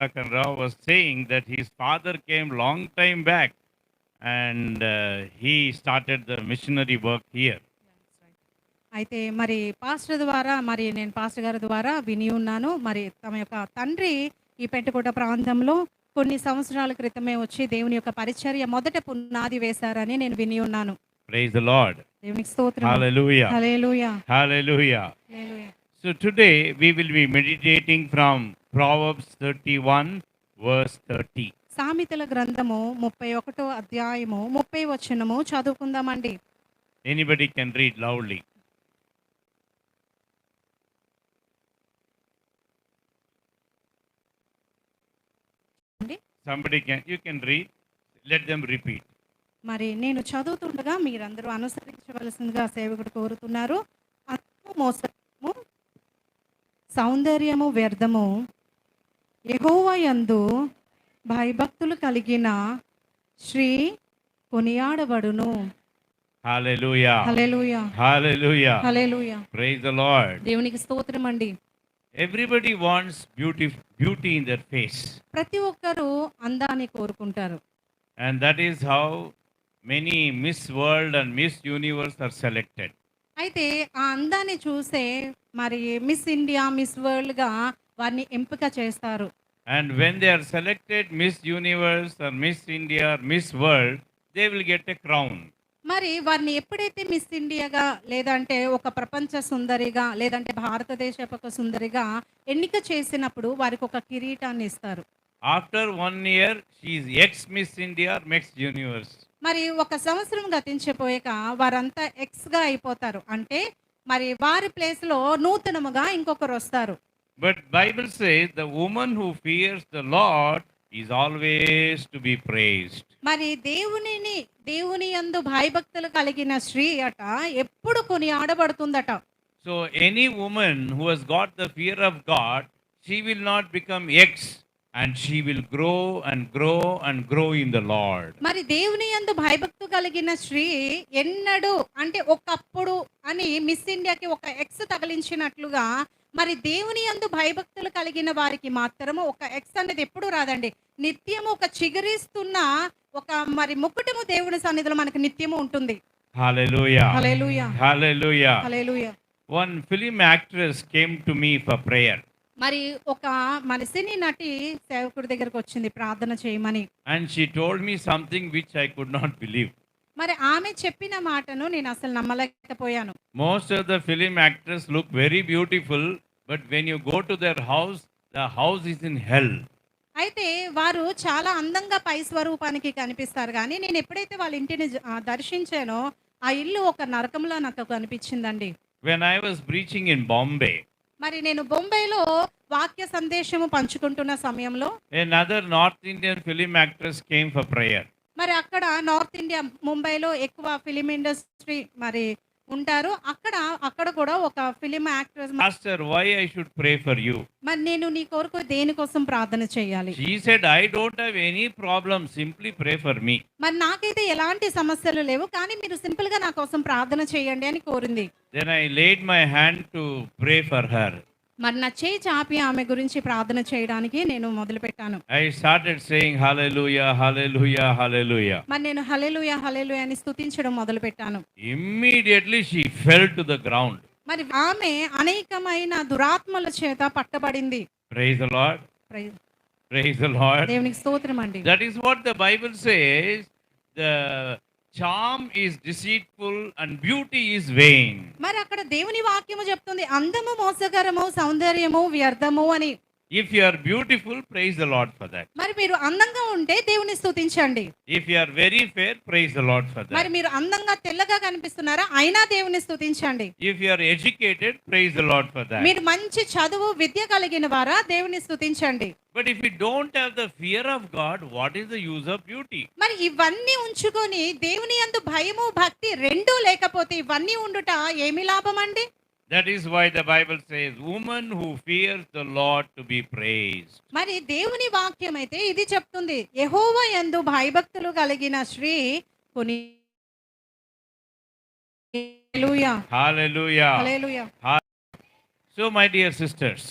Prabhakar Rao was saying that his father came long time back and he started the missionary work here. అయితే మరి pastor ద్వారా మరి నేను pastor గారి ద్వారా విని ఉన్నాను. మరి తమ యొక్క తండ్రి ఈ పెంటకోట ప్రాంతంలో కొన్ని సంవత్సరాల క్రితమే వచ్చి దేవుని యొక్క పరిచర్య మొదట పునాది వేశారని నేను విని ఉన్నాను. Praise the Lord. దేవునికి స్తోత్రం. Hallelujah. Hallelujah. Hallelujah. Hallelujah. So today we will be meditating from Proverbs 31 verse 30. సామెతల గ్రంథము 31వ అధ్యాయము 30 వచనము చదువుకుందామండి. Anybody can read loudly. Somebody can, you can read. Let them repeat. మరి నేను చదువుతుండగా మీరందరూ అనుసరించవలసిందిగా సేవకుడు కోరుతున్నారు. అందము మోసము, సౌందర్యము వ్యర్థము, యెహోవా యందు భయభక్తులు కలిగిన Shri కొనియాడబడును. Hallelujah. Hallelujah. Hallelujah. Hallelujah. Praise the Lord. దేవునికి స్తోత్రం అండి. Everybody wants beauty in their face. ప్రతి ఒక్కరూ అందాన్ని కోరుకుంటారు. And that is how many Miss World and Miss Universe are selected. అయితే ఆ అందాన్ని చూసే మరి మిస్ ఇండియా, మిస్ వరల్డ్గా వారిని ఎంపిక చేస్తారు. And when they are selected Miss Universe or Miss India or Miss World, they will get a crown. మరి వారిని ఎప్పుడైతే మిస్ ఇండియాగా లేదంటే ఒక ప్రపంచ సుందరిగా లేదంటే భారతదేశపు ఒక సుందరిగా ఎన్నిక చేసినప్పుడు వారికి ఒక కిరీటాన్ని ఇస్తారు. After 1 year, she is ex-Miss India or Miss Universe. మరి ఒక సంవత్సరం గతించిపోయాక వారంతా ఎక్స్గా అయిపోతారు. అంటే మరి వారి ప్లేస్లో నూతనముగా ఇంకొకరు వస్తారు. But Bible says the woman who fears the Lord is always to be praised. మరి దేవుని యందు భయభక్తులు కలిగిన స్త్రీ అట ఎప్పుడు కొనియాడబడుతుందట. So any woman who has got the fear of God, she will not become ex, and she will grow and grow and grow in the Lord. మరి దేవుని యందు భయభక్తు కలిగిన స్త్రీ ఎన్నడు అంటే ఒకప్పుడు అని మిస్ ఇండియాకి ఒక ఎక్స్ తగిలించినట్లుగా మరి దేవుని యందు భయభక్తులు కలిగిన వారికి మాత్రము ఒక ఎక్స్ అనేది ఎప్పుడు రాదండి. నిత్యము ఒక చిగురిస్తున్న ఒక మరి ముకుటము దేవుని సన్నిధిలో మనకు నిత్యము ఉంటుంది. Hallelujah. Hallelujah. Hallelujah. Hallelujah. One film actress came to me for prayer. మరి ఒక మన సినీ నటి సేవకుడి దగ్గరకు వచ్చింది ప్రార్థన చేయమని. And she told me something which I could not believe. మరి ఆమె చెప్పిన మాటను నేను అసలు నమ్మలేకపోయాను. Most of the film actors look very beautiful, but when you go to their house, the house is in hell. అయితే వారు చాలా అందంగా పై స్వరూపానికి కనిపిస్తారు కానీ నేను ఎప్పుడైతే వాళ్ళ ఇంటిని దర్శించానో ఆ ఇల్లు ఒక నరకంలో నాకు కనిపించిందండి. When I was preaching in Bombay, మరి నేను బొంబాయిలో వాక్య సందేశము పంచుకుంటున్న సమయంలో another North Indian film actress came for prayer. మరి అక్కడ నార్త్ ఇండియా ముంబైలో ఎక్కువ ఫిలిం ఇండస్ట్రీ మరి ఉంటారు. అక్కడ కూడా ఒక film actress Pastor, why I should pray for you? మరి నేను నీ కొరకు దేనికోసం ప్రార్థన చేయాలి? She said, I don't have any problem, simply pray for me. మరి నాకైతే ఎలాంటి సమస్యలు లేవు కానీ మీరు సింపుల్ గా నా కోసం ప్రార్థన చేయండి అని కోరింది. Then I laid my hand to pray for her. మరి నా చేయి చాపి ఆమె గురించి ప్రార్థన చేయడానికి నేను మొదలు పెట్టాను. I started saying hallelujah, hallelujah, hallelujah. మరి నేను హల్లెలూయా హల్లెలూయా అని స్తుతించడం మొదలు పెట్టాను. Immediately she fell to the ground. మరి ఆమె అనేకమైన దురాత్మల చేత పట్టబడింది. Praise the Lord. Praise the Lord. దేవునికి స్తోత్రం అండి. That is what the Bible says. The charm is deceitful and beauty is vain. మరి అక్కడ దేవుని వాక్యము చెప్తుంది అందము మోసకరము సౌందర్యము వ్యర్థము అని. If you are beautiful, praise the Lord for that. మరి మీరు అందంగా ఉంటే దేవుని స్తుతించండి. If you are very fair, praise the Lord for మరి that. మీరు అందంగా తెల్లగా కనిపిస్తున్నారా అయినా దేవుని స్తుతించండి. If you are educated, praise the Lord for that. మీరు మంచి చదువు విద్య కలిగిన వారా దేవుని స్తుతించండి. But if you don't have the fear of God, what is the use of beauty? మరి ఇవన్నీ ఉంచుకొని దేవుని యందు భయము భక్తి రెండూ లేకపోతే ఇవన్నీ ఉండుట ఏమి లాభం అండి? That is why the Bible says, woman who fears the Lord to be praised. మరి దేవుని వాక్యం అయితే ఇది చెప్తుంది యెహోవా యందు భయభక్తులు కలిగిన స్త్రీ కొని హల్లెలూయా. Hallelujah. Hallelujah. So, my dear sisters,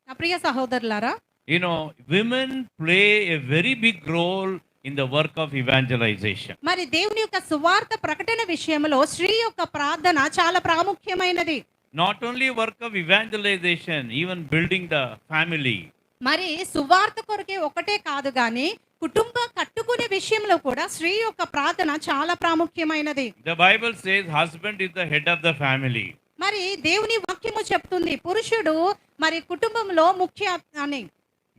నా ప్రియ సహోదరులారా You know, women play a very big role in the work of evangelization. మరి దేవుని యొక్క సువార్త ప్రకటన విషయంలో స్త్రీ యొక్క ప్రార్థన చాలా ప్రాముఖ్యమైనది. Not only work of evangelization, even building the family. మరి సువార్త కొరకే ఒకటే కాదు గాని కుటుంబ కట్టుకునే విషయంలో కూడా స్త్రీ యొక్క ప్రార్థన చాలా ప్రాముఖ్యమైనది. The Bible says husband is the head of the family. మరి దేవుని వాక్యము చెప్తుంది పురుషుడు మరి కుటుంబంలో ముఖ్య అని.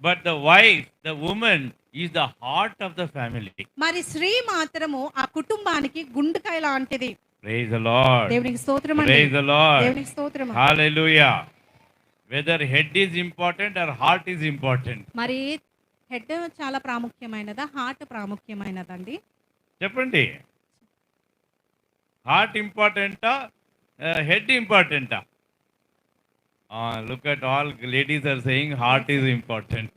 But the wife, the woman, is the heart of the family. మరి స్త్రీ మాత్రము ఆ కుటుంబానికి గుండెకాయ లాంటిది. Praise the Lord. దేవునికి స్తోత్రం అండి. Praise the Lord. దేవునికి స్తోత్రం. Hallelujah. Whether head is important or heart is important. మరి హెడ్ చాలా ప్రాముఖ్యమైనదా హార్ట్ ప్రాముఖ్యమైనదండి? చెప్పండి. హార్ట్ ఇంపార్టెంటా హెడ్ ఇంపార్టెంటా? Look at all ladies are saying heart is important.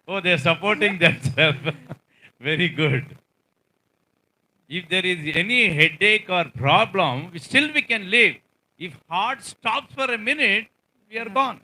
Oh, they are supporting themselves. Very good. If there is any headache or problem, still we can live. If heart stops for a minute, we are gone.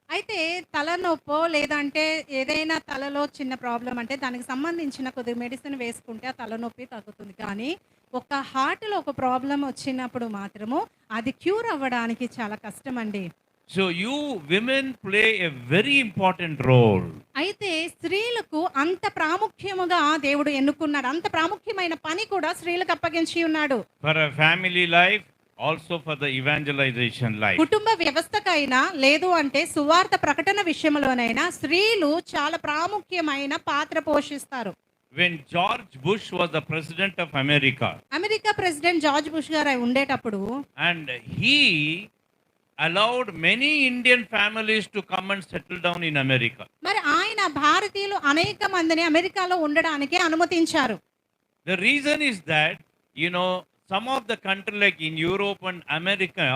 అయితే తలనొప్పో లేదంటే ఏదైనా తలలో చిన్న problem అంటే దానికి సంబంధించిన కొద్దిగా medicine వేసుకుంటే ఆ తలనొప్పి తగ్గుతుంది. కానీ ఒక హార్ట్లో ఒక ప్రాబ్లం వచ్చినప్పుడు మాత్రము అది క్యూర్ అవ్వడానికి చాలా కష్టం అండి. So you women play a very important role. అయితే స్త్రీలకు అంత ప్రాముఖ్యముగా దేవుడు ఎన్నుకున్నాడు. అంత ప్రాముఖ్యమైన పని కూడా స్త్రీలకు అప్పగించి ఉన్నాడు. For a family life, also for the evangelization life. కుటుంబ వ్యవస్థకైనా లేదు అంటే సువార్త ప్రకటన విషయంలోనైనా స్త్రీలు చాలా ప్రాముఖ్యమైన పాత్ర పోషిస్తారు. When George Bush was the president of America, America president George bush గారు ఉండేటప్పుడు and he allowed many Indian families to come and settle down in America. మరి ఆయన భారతీయులు అనేక మందిని అమెరికాలో ఉండడానికి అనుమతించారు. The reason is that, you know, some of the country like in Europe and America,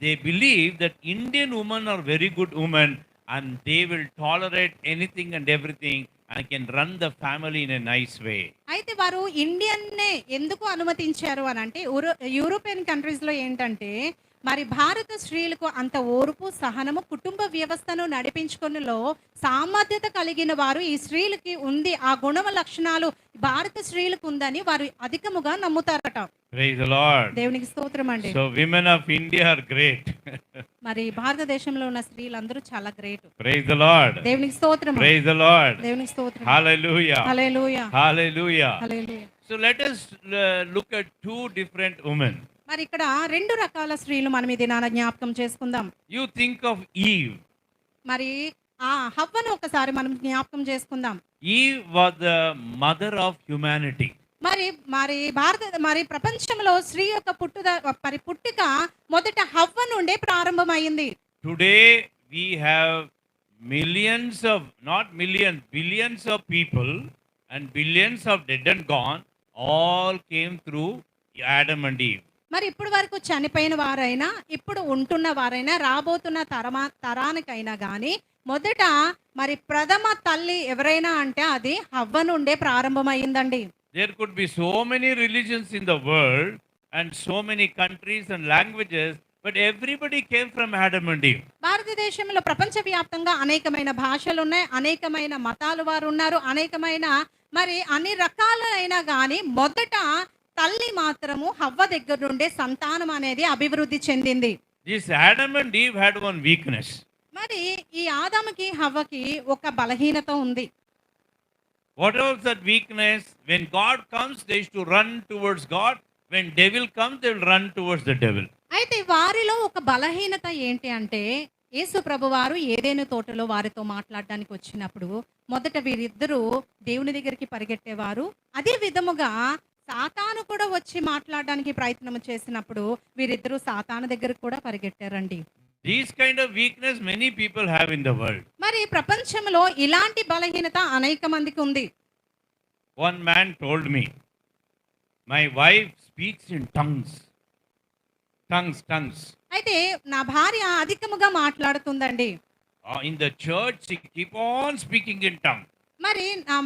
they believe that Indian women are very good women and they will tolerate anything and everything and can run the family in a nice way. అయితే వారు ఇండియన్నే ఎందుకు అనుమతించారు అని అంటే European కంట్రీస్లో ఏంటంటే మరి భారత స్త్రీలకు అంత ఓర్పు సహనము కుటుంబ వ్యవస్థను నడిపించుకొనిలో సామర్థ్యత కలిగిన వారు ఈ స్త్రీలకి ఉంది. ఆ గుణ లక్షణాలు భారత స్త్రీలకు ఉందని వారు అధికముగా నమ్ముతారట. Praise the Lord. దేవునికి స్తోత్రం అండి. So women of India are great. మరి భారతదేశంలో ఉన్న స్త్రీలందరూ చాలా గ్రేట్. Praise the Lord. దేవునికి స్తోత్రం. Praise the Lord. దేవునికి స్తోత్రం. Hallelujah. Hallelujah. Hallelujah. Hallelujah. So let us look at two different women. మరి ఇక్కడ రెండు రకాల స్త్రీలు మనం ఈ దినాన జ్ఞాపకం చేసుకుందాం. You think of Eve. మరి ఆ హవ్వను ఒకసారి మనం జ్ఞాపకం చేసుకుందాం. Eve was the mother of humanity. మరి ప్రపంచంలో స్త్రీ యొక్క పుట్టుక మొదట హవ్వ నుండే ప్రారంభమైంది. Today we have millions of, not millions, billions of people and billions of dead and gone, all came through Adam and Eve. మరి ఇప్పుడు వరకు చనిపోయిన వారైనా ఇప్పుడు ఉంటున్న వారైనా రాబోతున్న తరానికైనా కానీ మొదట మరి ప్రథమ తల్లి ఎవరైనా అంటే అది హవ్వ నుండే ప్రారంభమైందండి. There could be so many religions in the world and so many countries and languages, but everybody came from Adam and Eve. భారతదేశంలో ప్రపంచవ్యాప్తంగా అనేకమైన భాషలు ఉన్నాయి, అనేకమైన మతాలు వారు ఉన్నారు, అనేకమైన మరి అన్ని రకాలైనా కానీ మొదట తల్లి మాత్రము హవ్వ దగ్గర నుండే సంతానం అనేది అభివృద్ధి చెందింది. This Adam and Eve had one weakness. మరి ఈ ఆదాముకి హవ్వకి ఒక బలహీనత ఉంది. What was that weakness? When God comes, they used to run towards God. When devil comes, they will run towards the devil. అయితే వారిలో ఒక బలహీనత ఏంటి అంటే యేసు ప్రభువారు ఏదైనా తోటలో వారితో మాట్లాడడానికి వచ్చినప్పుడు మొదట వీరిద్దరూ దేవుని దగ్గరికి పరిగెట్టేవారు. అదే విధముగా సాతాను కూడా వచ్చి మాట్లాడడానికి ప్రయత్నం చేసినప్పుడు వీరిద్దరూ సాతాను దగ్గరకు కూడా పరిగెట్టారండి. These kind of weakness many people have in the world. మరి ప్రపంచంలో ఇలాంటి బలహీనత అనేక మందికి ఉంది. One man told me, my wife speaks in tongues. Tongues. అయితే నా భార్య అధికముగా మాట్లాడుతుందండి. In the church, she keep on speaking in tongues.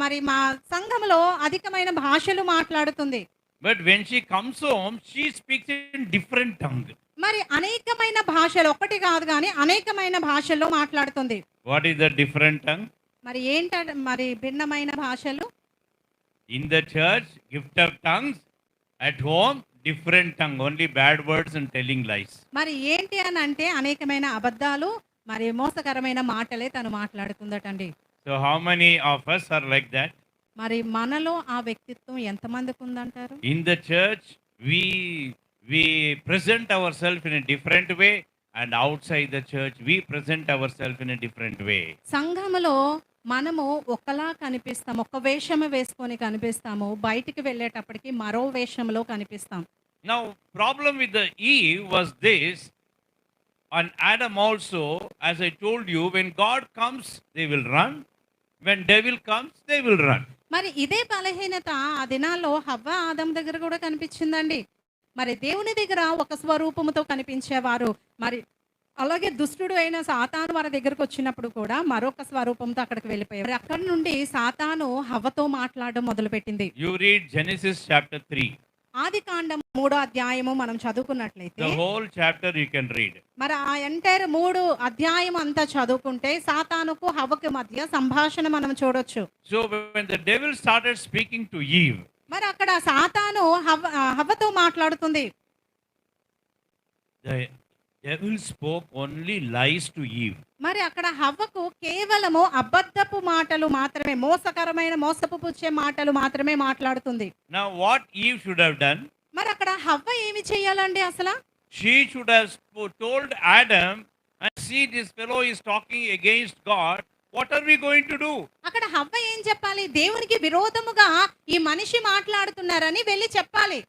మరి మా సంఘంలో అధికమైన భాషలు మాట్లాడుతుంది. But when she comes home, she speaks in different tongue. మరి అనేకమైన భాషలు ఒకటి కాదు కానీ అనేకమైన భాషల్లో మాట్లాడుతుంది. What is the different tongue? మరి మరి భిన్నమైన భాషలు? In the church, gift of tongues. At home, different tongue, only bad words and telling lies. మరి ఏంటి అనంటే అనేకమైన అబద్ధాలు, మరి మోసకరమైన మాటలే తను మాట్లాడుతుందటండి. So how many of us are like that? మరి మనలో ఆ వ్యక్తిత్వం ఎంతమందికి ఉందంటారు? In the church, we present ourselves in a different way, and outside the church, we present ourselves in a different way. సంఘములో మనము ఒకలా కనిపిస్తాం, ఒక వేషము వేసుకొని కనిపిస్తాము, బయటికి వెళ్ళేటప్పటికి మరో వేషంలో కనిపిస్తాం. Now, problem with the Eve was this, and Adam also, as I told you, when God comes, they will run. When devil comes, they will run. మరి ఇదే బలహీనత ఆ దినాల్లో హవ్వ ఆదం దగ్గర కూడా కనిపించిందండి. మరి దేవుని దగ్గర ఒక స్వరూపముతో కనిపించేవారు, మరి అలాగే దుష్టుడు అయిన సాతాను వారి దగ్గరకు వచ్చినప్పుడు కూడా మరొక స్వరూపంతో అక్కడికి వెళ్ళిపోయారు. మరి అక్కడి నుండి సాతాను హవ్వతో మాట్లాడడం మొదలుపెట్టింది. You read Genesis chapter 3. ఆదికాండం 3వ అధ్యాయము మనం చదువుకున్నట్లయితే The whole chapter you can read. మరి ఆ ఎంటైర్ 3 అధ్యాయం అంతా చదువుకుంటే సాతానుకు హవ్వకు మధ్య సంభాషణ మనం చూడొచ్చు. So when the devil started speaking to Eve, మరి అక్కడ సాతాను హవ్వతో మాట్లాడుతుంది. the devil spoke only lies to Eve. మరి అక్కడ హవ్వకు కేవలము అబద్ధపు మాటలు మాత్రమే, మోసపు పుచ్చే మాటలు మాత్రమే మాట్లాడుతుంది. Now what Eve should have done? మరి అక్కడ హవ్వ ఏమి చేయాలండి అసలు? She should have told Adam, and see, this fellow is talking against God. What are we going to do? అక్కడ హవ్వ ఏం చెప్పాలి? దేవునికి విరోధముగా ఈ మనిషి మాట్లాడుతున్నారని వెళ్ళి చెప్పాలి.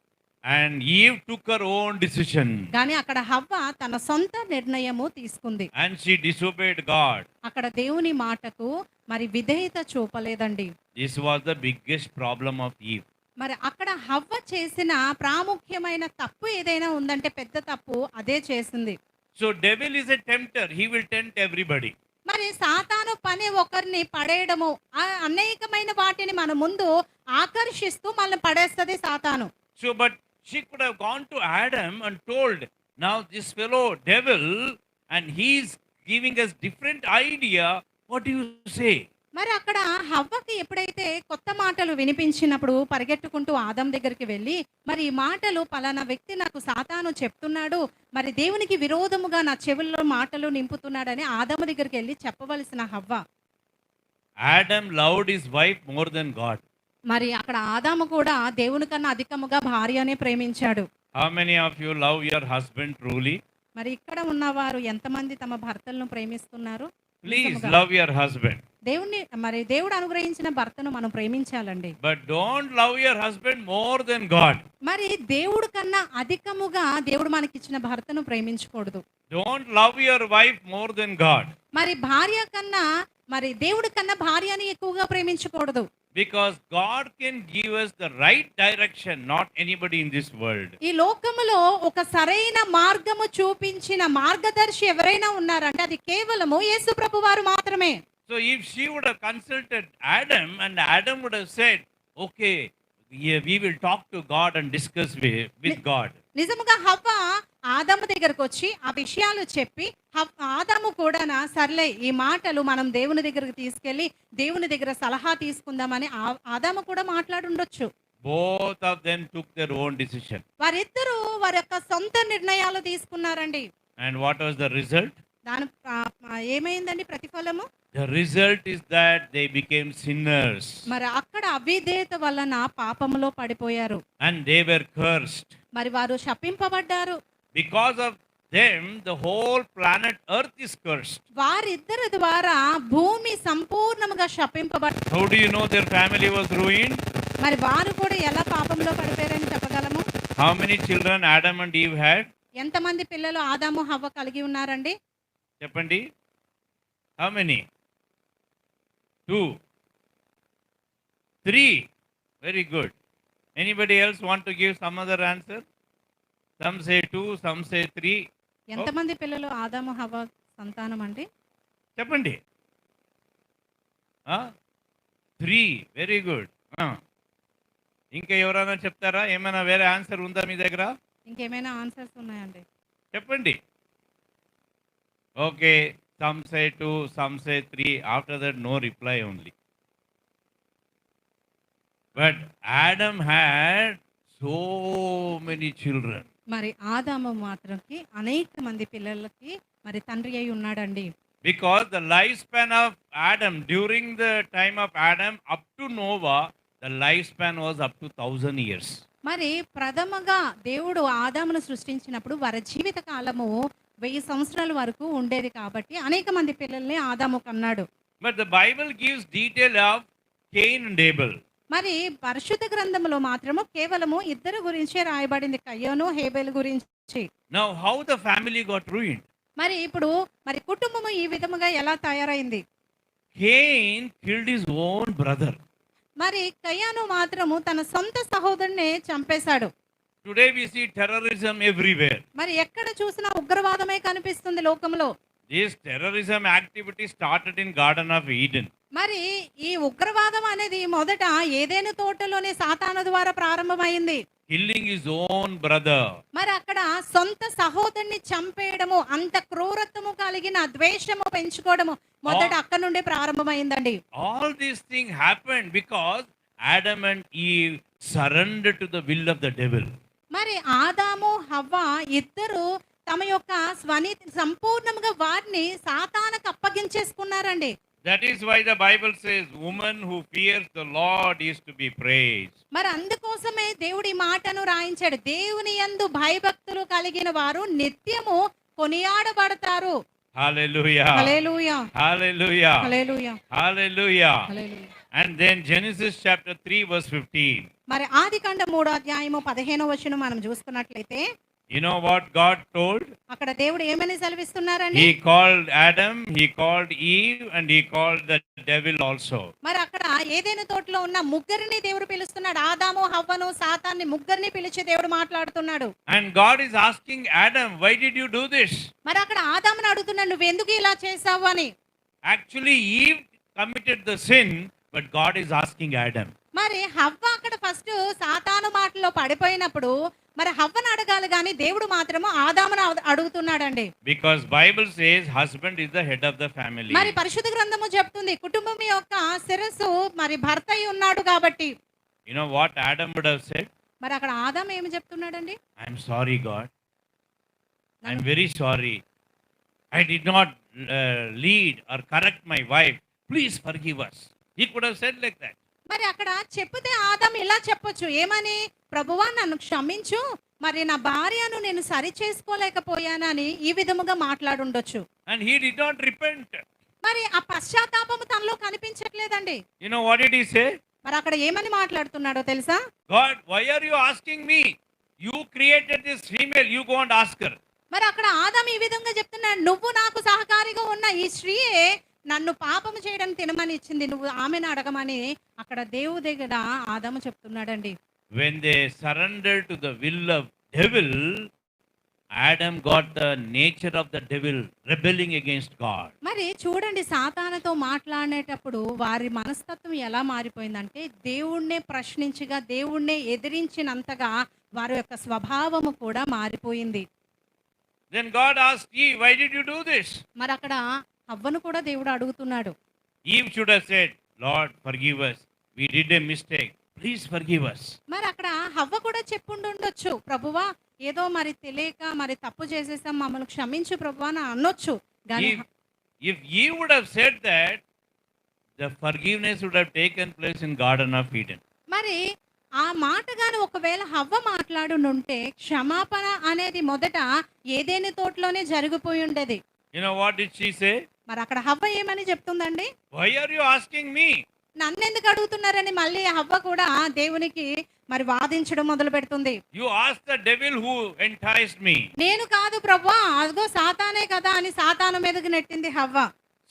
And Eve took her own decision. కానీ అక్కడ హవ్వ తన సొంత నిర్ణయము తీసుకుంది. And she disobeyed God. అక్కడ దేవుని మాటకు మరి విధేయత చూపలేదండి. This was the biggest problem of Eve. మరి అక్కడ హవ్వ చేసిన ప్రాముఖ్యమైన తప్పు ఏదైనా ఉందంటే పెద్ద తప్పు అదే చేసింది. So devil is a tempter. He will tempt everybody. మరి సాతాను పని ఒకరిని పడేయడము, అనేకమైన వాటిని మన ముందు ఆకర్షిస్తూ మనల్ని పడేస్తుంది సాతాను. So but she could have gone to Adam and told, now this fellow devil, and he's giving us different idea. What do you say? మరి అక్కడ హవ్వకి ఎప్పుడైతే కొత్త మాటలు వినిపించినప్పుడు పరిగెట్టుకుంటూ ఆదం దగ్గరికి వెళ్ళి, మరి ఈ మాటలు పలానా వ్యక్తి నాకు సాతాను చెప్తున్నాడు, మరి దేవునికి విరోధముగా నా చెవుల్లో మాటలు నింపుతున్నాడని ఆదము దగ్గరికి వెళ్ళి చెప్పవలసిన హవ్వ. Adam loved his wife more than God. మరి అక్కడ ఆదాము కూడా దేవుని కన్నా అధికముగా భార్యనే ప్రేమించాడు. How many of you love your husband truly? మరి ఇక్కడ ఉన్నవారు ఎంతమంది తమ భర్తలను ప్రేమిస్తున్నారు? Please love your husband. దేవుడు అనుగ్రహించిన భర్తను మనం ప్రేమించాలండి. But don't love your husband more than God. మరి దేవుడు కన్నా అధికముగా దేవుడు మనకిచ్చిన భర్తను ప్రేమించకూడదు. Don't love your wife more than God. మరి భార్య కన్నా, మరి దేవుడి కన్నా భార్యని ఎక్కువగా ప్రేమించకూడదు. Because God can give us the right direction, not anybody in this world. ఈ లోకములో ఒక సరైన మార్గము చూపించిన మార్గదర్శి ఎవరైనా ఉన్నారంటే అది కేవలము యేసు ప్రభువారు మాత్రమే. So if she would have consulted Adam, and Adam would have said, okay, yeah, we will talk to God and discuss with God. నిజముగా హవ్వ ఆదాము దగ్గరకు వచ్చి ఆ విషయాలు చెప్పి, ఆదాము కూడా సర్లే ఈ మాటలు మనం దేవుని దగ్గరకు తీసుకెళ్లి దేవుని దగ్గర సలహా తీసుకుందామని ఆదాము కూడా మాట్లాడుండొచ్చు. Both of them took their own decision. వారిద్దరూ వారి యొక్క సొంత నిర్ణయాలు తీసుకున్నారండి. And what was the result? దాని ఏమైందండి ప్రతిఫలము? The result is that they became sinners. మరి అక్కడ అవిధేయత వలన పాపములో పడిపోయారు. And they were cursed. మరి వారు శపింపబడ్డారు. Because of them, the whole planet Earth is cursed. వారిద్దరి ద్వారా భూమి సంపూర్ణముగా శపింపబడ్డారు. How do you know their family was ruined? మరి వారు కూడా ఎలా పాపంలో పడిపోయారని చెప్పగలము? How many children Adam and Eve had? ఎంతమంది పిల్లలు ఆదాము హవ్వ కలిగి ఉన్నారండి? చెప్పండి. How many? 2, 3. Very good. Anybody else want to give some other answer? Some say 2, some say 3. ఎంతమంది పిల్లలు ఆదాము హవ్వ సంతానం అండి? చెప్పండి. 3. Very good. ఇంకా ఎవరైనా చెప్తారా? ఏమైనా వేరే ఆన్సర్ ఉందా మీ దగ్గర? ఇంకేమైనా ఆన్సర్స్ ఉన్నాయండి? చెప్పండి. Okay, Some say 2, some say 3. After that, no reply only. But Adam had so many children. మరి ఆదాము మాత్రంకి అనేక మంది పిల్లలకి మరి తండ్రి అయి ఉన్నాడండి. Because the lifespan of Adam, during the time of Adam up to Noah, the lifespan was up to 1,000 years. మరి ప్రథమగా దేవుడు ఆదామును సృష్టించినప్పుడు వారి జీవిత కాలము 1000 సంవత్సరాల వరకు ఉండేది కాబట్టి అనేక మంది పిల్లల్ని ఆదాము కన్నాడు. But the Bible gives detail of Cain and Abel. మరి పరిశుద్ధ గ్రంథంలో మాత్రము కేవలము ఇద్దరు గురించే రాయబడింది, కయ్యోను హేబెలు గురించి. Now, how the family got ruined? మరి ఇప్పుడు మరి కుటుంబము ఈ విధముగా ఎలా తయారైంది? Cain killed his own brother. మరి కయ్యాను మాత్రము తన సొంత సహోదరుని చంపేశాడు. Today we see terrorism everywhere. మరి ఎక్కడ చూసినా ఉగ్రవాదమే కనిపిస్తుంది లోకంలో. This terrorism activity started in Garden of Eden. మరి ఈ ఉగ్రవాదం అనేది మొదట ఏదైనా తోటలోనే సాతాను ద్వారా ప్రారంభమైంది. Killing his own brother. మరి అక్కడ సొంత సహోదరుని చంపేయడము, అంత క్రూరత్వము కలిగిన ద్వేషము పెంచుకోవడము మొదట అక్కడ నుండే ప్రారంభమైందండి. All these things happened because Adam and Eve surrendered to the will of the devil. మరి ఆదాము హవ్వ ఇద్దరు తమ యొక్క స్వనీతి సంపూర్ణంగా వారిని సాతానుకు అప్పగించేసుకున్నారండి. That is why the Bible says, woman who fears the Lord is to be praised. మరి అందుకోసమే దేవుడి మాటను రాయించాడు, దేవుని యందు భయభక్తులు కలిగిన వారు నిత్యము కొనియాడబడతారు. Hallelujah. Hallelujah, Hallelujah. Hallelujah, Hallelujah. Hallelujah. And then Genesis chapter 3 verse 15. మరి ఆదికాండ 3వ అధ్యాయము 15వ వచనం మనం చూసుకున్నట్లయితే You know what God told? అక్కడ దేవుడు ఏమని సెలవిస్తున్నారండి? He called Adam, he called Eve, and he called the devil also. మరి అక్కడ ఏదైనా తోటలో ఉన్న ముగ్గురిని దేవుడు పిలుస్తున్నాడు. ఆదాము హవ్వను సాతాన్ని ముగ్గురిని పిలిచి దేవుడు మాట్లాడుతున్నాడు. And God is asking Adam, why did you do this? మరి అక్కడ ఆదామును అడుగుతున్నాడు, నువ్వు ఎందుకు ఇలా చేసావు అని. Actually, Eve committed the sin, but God is asking Adam. మరి హవ్వ అక్కడ ఫస్ట్ సాతాను మాటలో పడిపోయినప్పుడు మరి హవ్వను అడగాలి కానీ దేవుడు మాత్రము ఆదామును అడుగుతున్నాడండి. Because Bible says husband is the head of the family. మరి పరిశుద్ధ గ్రంథము చెప్తుంది కుటుంబం యొక్క శిరస్సు మరి భర్త అయి ఉన్నాడు కాబట్టి. You know what Adam would have said? మరి అక్కడ ఆదాము ఏమి చెప్తున్నాడండి? I'm sorry, God. I'm very sorry. I did not lead or correct my wife. Please forgive us. He could have said like that. మరి అక్కడ చెప్తే ఆదాము ఇలా చెప్పొచ్చు, ఏమని? ప్రభువా నన్ను క్షమించు, మరి నా భార్యను నేను సరి చేసుకోలేకపోయానని ఈ విధముగా మాట్లాడుండొచ్చు. And he did not repent. మరి ఆ పశ్చాత్తాపము తనలో కనిపించట్లేదండి. You know what did he say? మరి అక్కడ ఏమని మాట్లాడుతున్నాడో తెలుసా? God, why are you asking me? You created this female, you go and ask her. మరి అక్కడ ఆదాము ఈ విధంగా చెప్తున్నాడు, నువ్వు నాకు సహకారిగా ఉన్న ఈ స్త్రీయే నన్ను పాపము చేయడానికి తినమని ఇచ్చింది, నువ్వు ఆమెను అడగమని అక్కడ దేవుడి దగ్గర ఆదాము చెప్తున్నాడండి. When they surrendered to the will of devil, Adam got the nature of the devil, rebelling against God. మరి చూడండి, సాతానుతో మాట్లాడేటప్పుడు వారి మనస్తత్వం ఎలా మారిపోయిందంటే దేవుణ్ణే ప్రశ్నించగా దేవుణ్ణే ఎదిరించినంతగా వారి యొక్క స్వభావము కూడా మారిపోయింది. Then God asked Eve, why did you do this? మరి అక్కడ హవ్వను కూడా దేవుడు అడుగుతున్నాడు. Eve should have said, Lord, forgive us. We did a mistake. Please forgive us. మరి అక్కడ హవ్వ కూడా చెప్పుండొచ్చు, ప్రభువా ఏదో మరి తెలియక మరి తప్పు చేసేసాం, మమ్మల్ని క్షమించు ప్రభువా అని అనొచ్చు. కానీ If Eve would have said that, the forgiveness would have taken place in Garden of Eden. మరి ఆ మాట గాని ఒకవేళ హవ్వ మాట్లాడుంటే క్షమాపణ అనేది మొదట ఏదేని తోటలోనే జరిగిపోయి ఉండేది. You know what did she say? మరి అక్కడ హవ్వ ఏమని చెప్తుందండి? Why are you asking me? నన్నెందుకు అడుగుతున్నారని మళ్ళీ హవ్వ కూడా దేవునికి మరి వాదించడం మొదలు పెడుతుంది. You asked the devil who enticed me. నేను కాదు ప్రభువా, అదిగో సాతానే కదా అని సాతాను మీదకి నెట్టింది హవ్వ.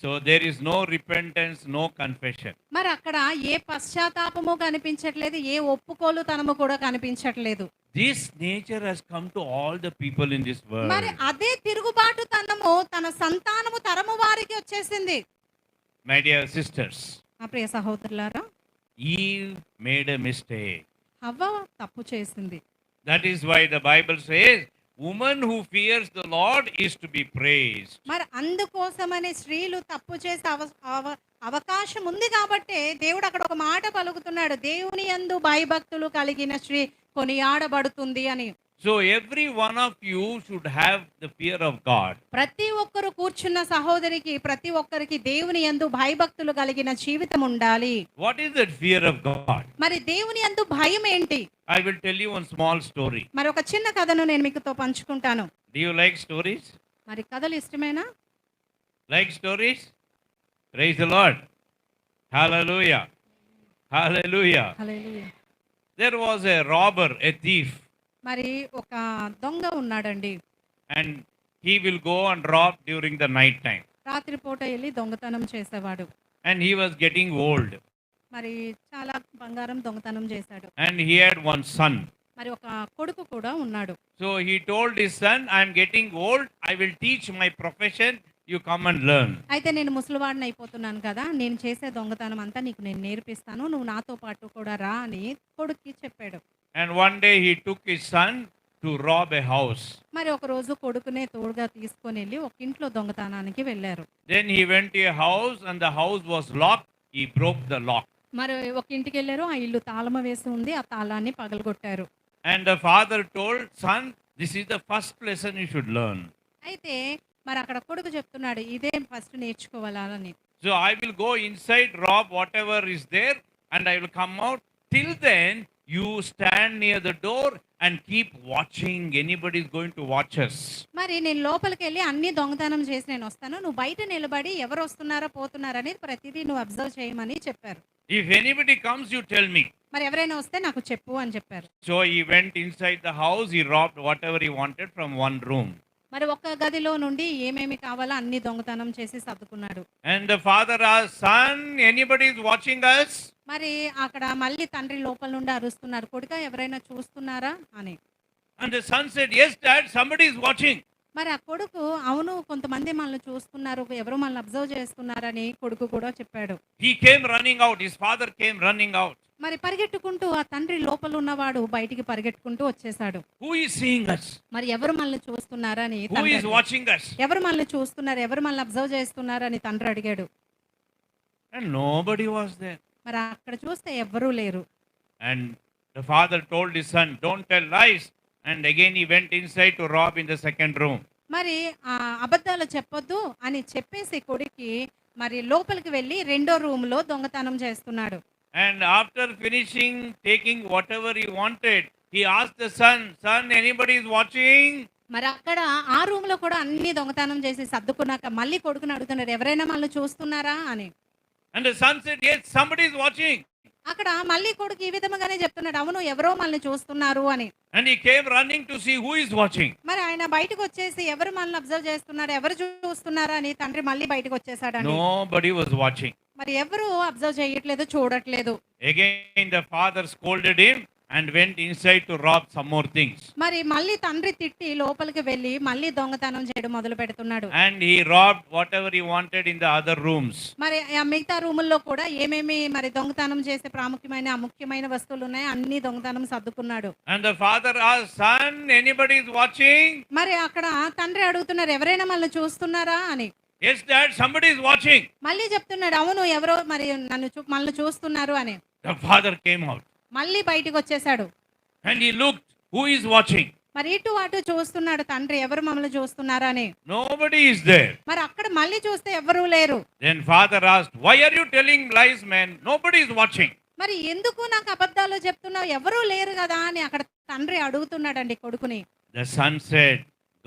So there is no repentance, no confession. మరి అక్కడ ఏ పశ్చాత్తాపము కనిపించట్లేదు, ఏ ఒప్పుకోలు తనము కూడా కనిపించట్లేదు. This nature has come to all the people in this world. మరి అదే తిరుగుబాటు తనము తన సంతానము తరము వారికి వచ్చేసింది. My dear sisters, నా ప్రియ సహోదరులారా, Eve made a mistake. హవ్వ తప్పు చేసింది. That is why the Bible says, woman who fears the Lord is to be praised. మరి అందుకోసమని స్త్రీలు తప్పు చేసే అవకాశం ఉంది కాబట్టే దేవుడు అక్కడ ఒక మాట పలుకుతున్నాడు. దేవుని యందు భయభక్తులు కలిగిన స్త్రీ కొనియాడబడుతుంది అని. So every one of you should have the fear of God. ప్రతి ఒక్కరు కూర్చున్న సహోదరికి, ప్రతి ఒక్కరికి దేవుని యందు భయభక్తులు కలిగిన జీవితం ఉండాలి. What is that fear of God? మరి దేవుని యందు భయం ఏంటి? I will tell you one small story. మరి ఒక చిన్న కథను నేను మీతో పంచుకుంటాను. Do you like stories? మరి కథలు ఇష్టమేనా? Like stories? Praise the Lord. Hallelujah. Hallelujah. Hallelujah. There was a robber, a thief, మరి ఒక దొంగ ఉన్నాడండి. and he will go and rob during the night time. రాత్రిపూట వెళ్ళి దొంగతనం చేసేవాడు. And he was getting old. మరి చాలా బంగారం దొంగతనం చేశాడు. And he had one son. మరి ఒక కొడుకు కూడా ఉన్నాడు. So he told his son, I am getting old. I will teach my profession. You come and learn. అయితే నేను ముసలివాడిని అయిపోతున్నాను కదా, నేను చేసే దొంగతనం అంతా నీకు నేను నేర్పిస్తాను, నువ్వు నాతో పాటు కూడా రా అని కొడుక్కి చెప్పాడు. And one day he took his son to rob a house. మరి ఒక రోజు కొడుకునే తోడుగా తీసుకొని వెళ్ళి ఒక ఇంట్లో దొంగతనానికి వెళ్ళారు. Then he went to a house and the house was locked. He broke the lock. మరి ఒక ఇంటికి వెళ్ళారు, ఆ ఇల్లు తాళం వేసి ఉంది, ఆ తాళాన్ని పగలగొట్టారు. And the father told, son, this is the first lesson you should learn. అయితే మరి అక్కడ కొడుకు చెప్తున్నాడు, ఇదే ఫస్ట్ నేర్చుకోవాలని. So I will go inside, rob whatever is there, and I will come out. Till then, you stand near the door and keep watching. Anybody is going to watch us. మరి నేను లోపలికి వెళ్ళి అన్ని దొంగతనం చేసి నేను వస్తాను, నువ్వు బయట నిలబడి ఎవరు వస్తున్నారా పోతున్నారా అనేది ప్రతిదీ నువ్వు అబ్జర్వ్ చేయమని చెప్పారు. If anybody comes, you tell me. మరి ఎవరైనా వస్తే నాకు చెప్పు అని చెప్పారు. So he went inside the house. He robbed whatever he wanted from one room. మరి ఒక్క గదిలో నుండి ఏమేమి కావాలో అన్ని దొంగతనం చేసి సర్దుకున్నాడు. And the father asked, son, anybody is watching us? మరి అక్కడ మళ్ళీ తండ్రి లోపల నుండి అరుస్తున్నారు, కొడుకా ఎవరైనా చూస్తున్నారా అని. And the son said, yes, dad, somebody is watching. మరి ఆ కొడుకు అవును కొంతమంది మనల్ని చూస్తున్నారు, ఎవరు మనల్ని అబ్జర్వ్ చేస్తున్నారని కొడుకు కూడా చెప్పాడు. He came running out. His father came running out. మరి పరిగెట్టుకుంటూ ఆ తండ్రి లోపల ఉన్నవాడు బయటికి పరిగెట్టుకుంటూ వచ్చేసాడు. Who is seeing us? మరి ఎవరు మనల్ని చూస్తున్నారని Who తండ్రి is అడిగాడు. watching us? ఎవరు మనల్ని చూస్తున్నారు, ఎవరు మనల్ని అబ్జర్వ్ చేస్తున్నారని తండ్రి అడిగాడు. And nobody was there. మరి అక్కడ చూస్తే ఎవ్వరూ లేరు. And the father told his son, don't tell lies. And again he went inside to rob in the second room. మరి ఆ అబద్ధాలు చెప్పొద్దు అని చెప్పేసి కొడుక్కి మరి లోపలికి వెళ్ళి రెండో రూమ్ లో దొంగతనం చేస్తున్నాడు. And after finishing taking whatever he wanted, he asked the son, son, anybody is watching? మరి అక్కడ ఆ రూమ్ లో కూడా అన్ని దొంగతనం చేసి సర్దుకున్నాక మళ్ళీ కొడుకుని అడుగుతున్నాడు, ఎవరైనా మనల్ని చూస్తున్నారా అని. And the son said, yes, somebody is watching. అక్కడ మళ్ళీ కొడుకు ఈ విధముగానే చెప్తున్నాడు, అవును ఎవరో మనల్ని చూస్తున్నారు అని. And he came running to see who is watching. మరి ఆయన బయటకు వచ్చేసి ఎవరు మనల్ని అబ్జర్వ్ చేస్తున్నారు, ఎవరు చూస్తున్నారా అని తండ్రి మళ్ళీ బయటకు వచ్చేసాడు. Nobody was watching. మరి ఎవరు అబ్జర్వ్ చేయట్లేదు, చూడట్లేదు. Again the father scolded him and went inside to rob some more things. మరి మళ్ళీ తండ్రి తిట్టి లోపలికి వెళ్ళి మళ్ళీ దొంగతనం చేయడం మొదలు పెడుతున్నాడు. And he robbed whatever he wanted in the other rooms. మరి ఆ మిగతా రూముల్లో కూడా ఏమేమి మరి దొంగతనం చేసే ప్రాముఖ్యమైన ముఖ్యమైన వస్తువులు ఉన్నాయి అన్ని దొంగతనం సర్దుకున్నాడు. And the father asked, son, anybody is watching? మరి అక్కడ తండ్రి అడుగుతున్నారు, ఎవరైనా మనల్ని చూస్తున్నారా అని. Yes, dad, somebody is watching. మళ్ళీ చెప్తున్నాడు, అవును ఎవరో మరి మనల్ని చూస్తున్నారు అని. The father came out మళ్ళీ బయటికి వచ్చేసాడు. and he looked, who is watching? మరి ఇటు అటు చూస్తున్నాడు తండ్రి, ఎవరు మమ్మల్ని చూస్తున్నారా అని. Nobody is there. మరి అక్కడ మళ్ళీ చూస్తే ఎవరూ లేరు. Then father asked, why are you telling lies, man? Nobody is watching. మరి ఎందుకు నాకు అబద్ధాలు చెప్తున్నావు, ఎవరూ లేరు కదా అని అక్కడ తండ్రి అడుగుతున్నాడండి కొడుకుని. The son said,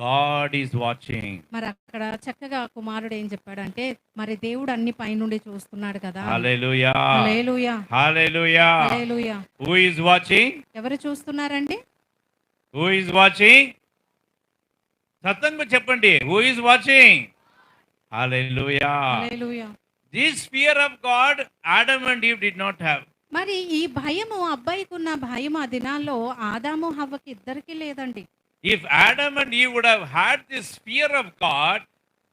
God is watching. మరి అక్కడ చక్కగా కుమారుడు ఏం చెప్పాడంటే, మరి దేవుడు అన్ని పైనుండి చూస్తున్నాడు కదా. Hallelujah. Hallelujah, Hallelujah. Hallelujah. Who is watching? ఎవరు చూస్తున్నారండి? Who is watching? సత్యంగా చెప్పండి. Who is watching? Hallelujah. Hallelujah. This fear of God, Adam and Eve did not have. మరి ఈ భయము అబ్బాయికి ఉన్న భయం ఆ దినాల్లో ఆదాము హవ్వకి ఇద్దరికి లేదండి. If Adam and Eve would have had this fear of God,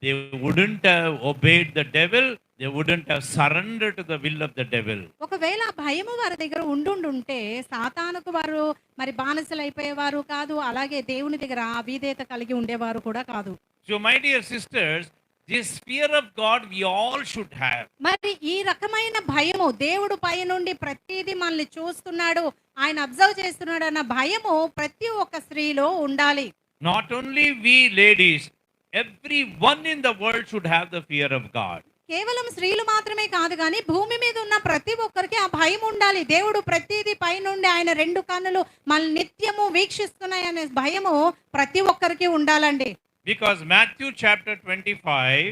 they wouldn't have obeyed the devil they wouldn't have surrendered to the will of the devil. ఒకవేళ ఆ భయము వారి దగ్గర ఉండుంటే సాతానుకు వారు మరి బానిసలైపోయేవారు కాదు. అలాగే దేవుని దగ్గర అవిధేయత కలిగి ఉండేవారు కూడా కాదు. So, my dear sisters, this fear of God we all should have. మరి ఈ రకమైన భయము దేవుడు పైనుండి ప్రతిదీ మనల్ని చూస్తున్నాడు, ఆయన అబ్జర్వ్ చేస్తున్నాడు అన్న భయము ప్రతి ఒక్క స్త్రీలో ఉండాలి. Not only we ladies, everyone in the world should have the fear of God. కేవలం స్త్రీలు మాత్రమే కాదు కానీ భూమి మీద ఉన్న ప్రతి ఒక్కరికి ఆ భయం ఉండాలి. దేవుడు ప్రతిదీ పైనుండి ఆయన రెండు కన్నులు మనల్ని నిత్యము వీక్షిస్తున్నాయనే భయము ప్రతి ఒక్కరికి ఉండాలండి. Because Matthew chapter 25,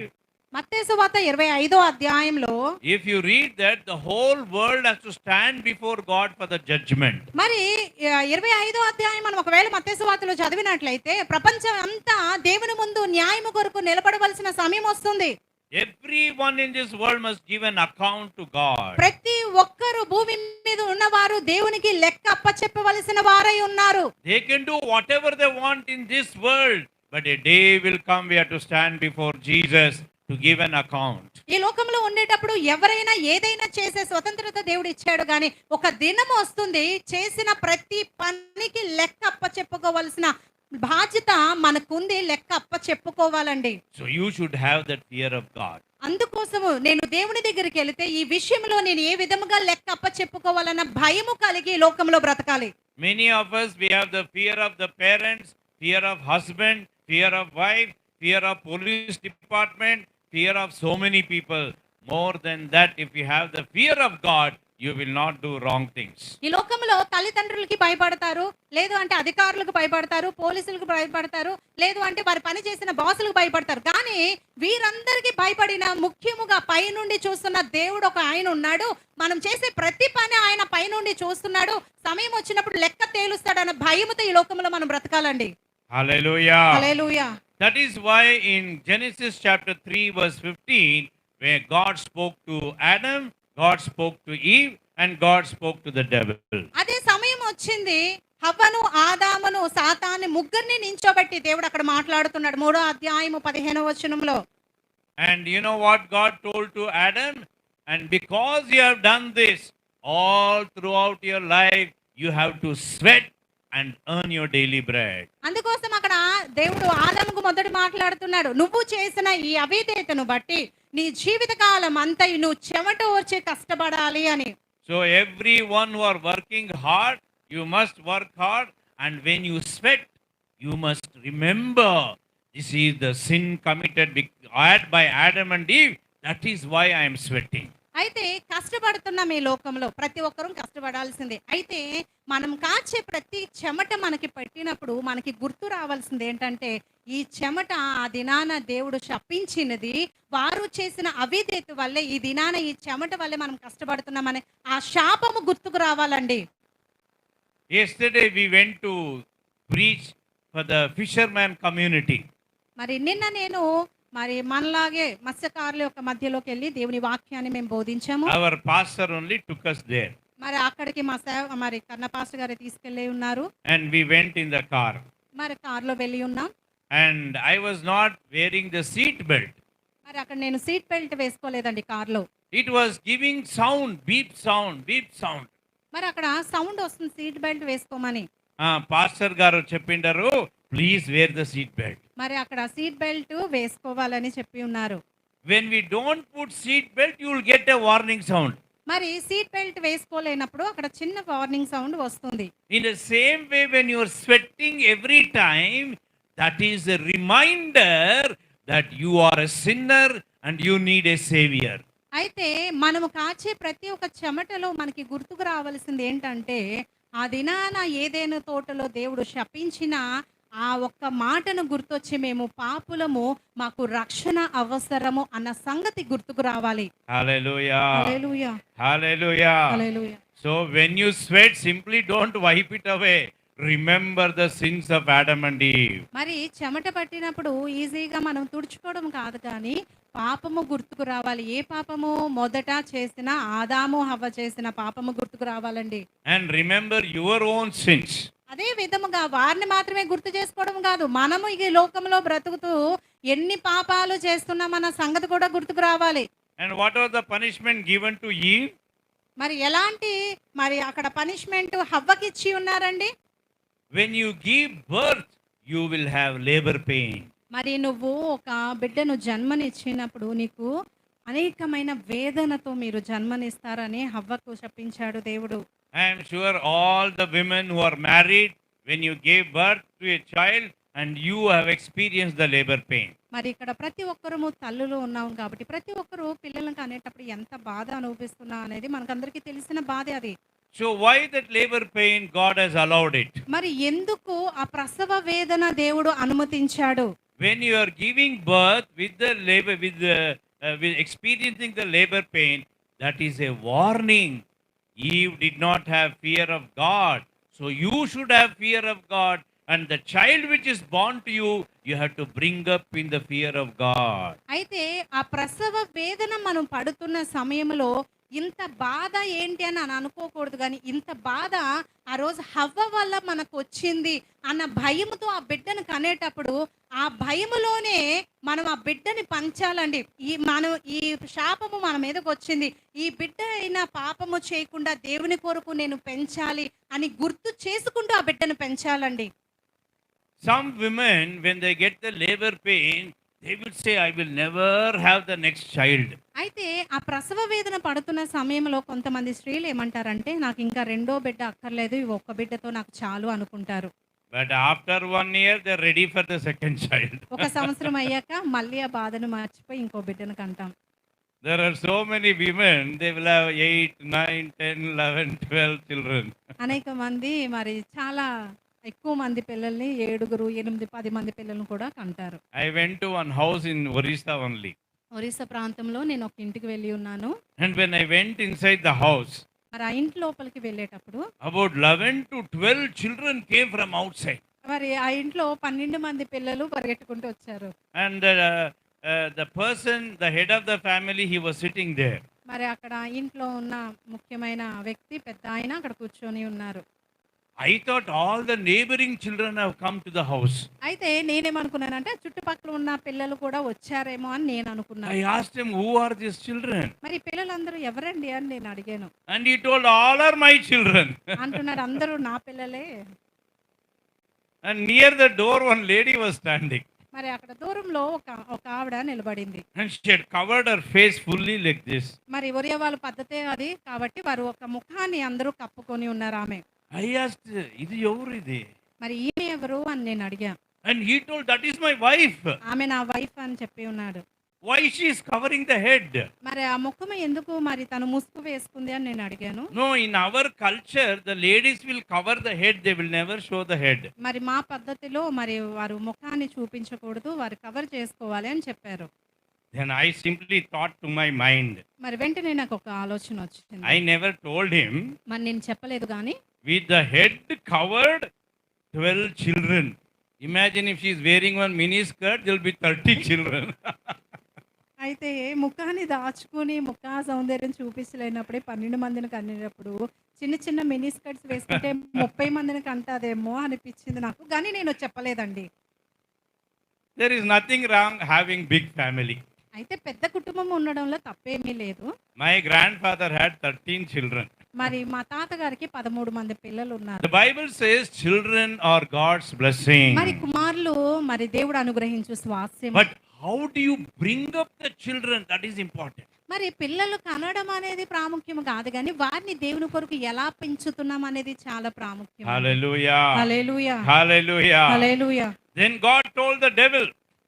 మత్తయి సువార్త 25వ అధ్యాయంలో if you read that, the whole world has to stand before God for the judgment. మరి 25వ అధ్యాయం మనం ఒకవేళ మత్తయి సువార్తలో చదివినట్లయితే ప్రపంచం అంతా దేవుని ముందు న్యాయము కొరకు నిలబడవలసిన సమయం వస్తుంది. Everyone in this world must give an account to God. ప్రతి ఒక్కరు భూమి మీద ఉన్నవారు దేవునికి లెక్క అప్పచెప్పవలసిన వారై ఉన్నారు. They can do whatever they want in this world, but a day will come we have to stand before Jesus to give an account. ఈ లోకంలో ఉండేటప్పుడు ఎవరైనా ఏదైనా చేసే స్వతంత్రత దేవుడు ఇచ్చాడు కానీ ఒక దినం వస్తుంది చేసిన ప్రతి పనికి లెక్క అప్పచెప్పుకోవలసిన బాధ్యత మనకుంది, లెక్క అప్పచెప్పుకోవాలండి. So you should have that fear of God. అందుకోసము నేను దేవుని దగ్గరికి వెళితే ఈ విషయంలో నేను ఏ విధముగా లెక్క అప్పచెప్పుకోవాలన్న భయము కలిగి ఈ లోకంలో బ్రతకాలి. Many of us, we have the fear of the parents, fear of husband, fear of wife, fear of police department, fear of so many people. More than that, if you have the fear of God, you will not do wrong things. ఈ లోకంలో తల్లిదండ్రులకి భయపడతారు, లేదు అంటే అధికారులకు భయపడతారు, పోలీసులకు భయపడతారు, లేదు అంటే వారి పని చేసిన బాసులకు భయపడతారు. కానీ వీరందరికీ భయపడిన ముఖ్యముగా పైనుండి చూస్తున్న దేవుడు ఒక ఆయన ఉన్నాడు. మనం చేసే ప్రతి పని ఆయన పైనుండి చూస్తున్నాడు. సమయం వచ్చినప్పుడు లెక్క తేలుస్తాడు అన్న భయముతో ఈ లోకంలో మనం బ్రతకాలండి. Hallelujah. Hallelujah. That is why in Genesis chapter 3 verse 15, where God spoke to Adam, God spoke to Eve, and God spoke to the devil. అదే సమయం వచ్చింది హవ్వను ఆదామును సాతాను ముగ్గురిని నించోబెట్టి దేవుడు అక్కడ మాట్లాడుతున్నాడు 3వ అధ్యాయము 15వ వచనంలో. And you know what God told to Adam? And because you have done this, all throughout your life, you have to sweat and earn your daily bread. అందుకోసం అక్కడ దేవుడు ఆదాముకు మొదటి మాట్లాడుతున్నాడు, నువ్వు చేసిన ఈ అవిధేయతను బట్టి నీ జీవిత కాలం అంతా నువ్వు చెమట ఓర్చి కష్టపడాలి అని. So everyone who are working hard, you must work hard, and when you sweat, you must remember this is the sin committed by Adam and Eve. That is why I am sweating. అయితే కష్టపడుతున్నాం ఈ లోకంలో, ప్రతి ఒక్కరూ కష్టపడాల్సిందే. అయితే మనం కాచే ప్రతి చెమట మనకి పట్టినప్పుడు మనకి గుర్తు రావాల్సింది ఏంటంటే ఈ చెమట ఆ దినాన దేవుడు శపించినది వారు చేసిన అవిధేయత వల్లే ఈ దినాన ఈ చెమట వల్లే మనం కష్టపడుతున్నామని ఆ శాపము గుర్తుకు రావాలండి. Yesterday we went to preach for the fisherman community. మరి నిన్న నేను మరి మనలాగే మత్స్యకారుల యొక్క మధ్యలోకి వెళ్ళి దేవుని వాక్యాన్ని మేము బోధించాము. Our pastor only took us there. మరి అక్కడికి మరి కన్న పాస్టర్ గారు తీసుకెళ్ళి ఉన్నారు. And we went in the car. మరి కారులో వెళ్ళి ఉన్నాం. And I was not wearing the seat belt. మరి అక్కడ నేను సీట్ బెల్ట్ వేసుకోలేదండి కారులో. It was giving sound, beep sound, beep sound. మరి అక్కడ సౌండ్ వస్తుంది సీట్ బెల్ట్ వేసుకోమని. పాస్టర్ గారు చెప్పిండారు, please wear the seat belt. మరి అక్కడ సీట్ బెల్ట్ వేసుకోవాలని చెప్పి ఉన్నారు. When we don't put seat belt, you will get a warning sound. మరి సీట్ బెల్ట్ వేసుకోలేనప్పుడు అక్కడ చిన్న వార్నింగ్ సౌండ్ వస్తుంది. In the same way, when you are sweating every time, that is a reminder that you are a sinner and you need a savior. అయితే మనము కాచే ప్రతి ఒక్క చెమటలో మనకి గుర్తుకు రావాల్సింది ఏంటంటే ఆ దినాన ఏదైనా తోటలో దేవుడు శపించిన ఆ ఒక్క మాటను గుర్తొచ్చి మేము పాపులము మాకు రక్షణ అవసరము అన్న సంగతి గుర్తుకు రావాలి. Hallelujah. Hallelujah. Hallelujah. Hallelujah. So when you sweat, simply don't wipe it away. Remember the sins of Adam and Eve. మరి చెమట పట్టినప్పుడు ఈజీగా మనం తుడుచుకోవడం కాదు కానీ పాపము గుర్తుకు రావాలి. ఏ పాపము మొదట చేసిన ఆదాము హవ్వ చేసిన పాపము గుర్తుకు రావాలండి. And remember your own sins. అదే విధముగా వారిని మాత్రమే గుర్తు చేసుకోవడం కాదు, మనము ఈ లోకంలో బ్రతుకుతూ ఎన్ని పాపాలు చేస్తున్నామన్న సంగతి కూడా గుర్తుకు రావాలి. And what was the punishment given to Eve? మరి ఎలాంటి మరి అక్కడ పనిష్మెంట్ హవ్వకి ఇచ్చి ఉన్నారండి? When you give birth, you will have labor pain. మరి నువ్వు ఒక బిడ్డను జన్మనిచ్చినప్పుడు నీకు అనేకమైన వేదనతో మీరు జన్మనిస్తారని హవ్వకు శపించాడు దేవుడు. I am sure all the women who are married, when you gave birth to a child and you have experienced the labor pain. మరి ఇక్కడ ప్రతి ఒక్కరము తల్లులు ఉన్నాం కాబట్టి ప్రతి ఒక్కరు పిల్లలను కనేటప్పుడు ఎంత బాధ అనుభవిస్తున్నా అనేది మనకందరికీ తెలిసిన బాధే అది. So why that labor pain God has allowed it? మరి ఎందుకు ఆ ప్రసవ వేదన దేవుడు అనుమతించాడు? When you are giving birth with the labor, with experiencing the labor pain, that is a warning. Eve did not have fear of God, so you should have fear of God. And the child which is born to you, you have to bring up in the fear of God. అయితే ఆ ప్రసవ వేదన మనం పడుతున్న సమయంలో ఇంత బాధ ఏంటి అని అనుకోకూడదు, కానీ ఇంత బాధ ఆ రోజు హవ్వ వల్ల మనకు వచ్చింది అన్న భయముతో ఆ బిడ్డను కనేటప్పుడు ఆ భయములోనే మనం ఆ బిడ్డని పంచాలండి. ఈ శాపము మన మీదకి వచ్చింది, ఈ బిడ్డ అయినా పాపము చేయకుండా దేవుని కొరకు నేను పెంచాలి అని గుర్తు చేసుకుంటూ ఆ బిడ్డను పెంచాలండి. Some women, when they get the labor pain, they will say, I will never have the next child. అయితే ఆ ప్రసవ వేదన పడుతున్న సమయంలో కొంతమంది స్త్రీలు ఏమంటారంటే, నాకు ఇంకా రెండో బిడ్డ అక్కర్లేదు, ఈ ఒక్క బిడ్డతో నాకు చాలు అనుకుంటారు. But after 1 year, they're ready for the second child. ఒక సంవత్సరం అయ్యాక మళ్ళీ ఆ బాధను మర్చిపోయి ఇంకో బిడ్డను కంటాం. There are so many women, they will have 8, 9, 10, 11, 12 children. అనేక మంది మరి చాలా ఎక్కువ మంది పిల్లల్ని 7, 8, 10 మంది పిల్లలను కూడా కంటారు. I went to one house in Orissa only. Orissa ప్రాంతంలో నేను ఒక ఇంటికి వెళ్ళి ఉన్నాను. And when I went inside the house, మరి ఆ ఇంటి లోపలికి వెళ్ళేటప్పుడు about 11 to 12 children came from outside. మరి ఆ ఇంట్లో 12 మంది పిల్లలు పరిగెట్టుకుంటూ వచ్చారు. And the person, the head of the family, he was sitting there. మరి అక్కడ ఇంట్లో ఉన్న ముఖ్యమైన వ్యక్తి పెద్ద ఆయన అక్కడ కూర్చొని ఉన్నారు. I thought all the neighboring children have come to the house. అయితే నేనేమనుకున్నానంటే చుట్టుపక్కల ఉన్న పిల్లలు కూడా వచ్చారేమో అని నేను అనుకున్నాను. I asked him, who are these children? మరి పిల్లలందరూ ఎవరండి అని నేను అడిగాను. And he told, all are my children. అంటున్నాడు, అందరూ నా పిల్లలే. And near the door, one lady was standing. మరి అక్కడ దూరంలో ఒక ఆవిడ నిలబడింది. And she had covered her face fully like this. మరి ఒరియా వాళ్ళ పద్ధతే అది కాబట్టి వారు ఒక ముఖాన్ని అందరూ కప్పుకొని ఉన్నారు ఆమె. I asked, ఇది ఎవరు ఇది? మరి ఈమె ఎవరు అని నేను అడిగా. And he told, that is my wife. ఆమె నా వైఫ్ అని చెప్పి ఉన్నాడు. Why she is covering the head? మరి ఆ ముఖం ఎందుకు మరి తను ముసుగు వేసుకుంది అని నేను అడిగాను. No, in our culture, the ladies will cover the head, they will never show the head. మరి మా పద్ధతిలో మరి వారు ముఖాన్ని చూపించకూడదు, వారు కవర్ చేసుకోవాలి అని చెప్పారు. Then I simply thought to my mind. మరి వెంటనే నాకు ఒక ఆలోచన వచ్చింది. I never told him. మరి నేను చెప్పలేదు కానీ With the head covered, 12 children. Imagine if she is wearing one mini skirt, there will be 30 children. అయితే ముఖాన్ని దాచుకుని ముఖ సౌందర్యం చూపించలేనప్పుడే 12 మందిని కనేటప్పుడు చిన్న చిన్న మినీ స్కర్ట్స్ వేసుకుంటే 30 మందిని కంటాదేమో అనిపించింది నాకు, కానీ నేను చెప్పలేదండి. There is nothing wrong having big family. అయితే పెద్ద కుటుంబం ఉండడంలో తప్పేమీ లేదు. My grandfather had 13 children. మరి మా తాతగారికి 13 మంది పిల్లలు ఉన్నారు. The Bible says children are God's blessing. మరి కుమారులు మరి దేవుడు అనుగ్రహించు స్వాస్యం. But how do you bring up the children? That is important. మరి పిల్లలు కనడం అనేది ప్రాముఖ్యం కాదు, కానీ వారిని దేవుని కొరకు ఎలా పెంచుతున్నాం అనేది చాలా ప్రాముఖ్యం. Hallelujah. Hallelujah. Hallelujah. Hallelujah. Then God told the devil,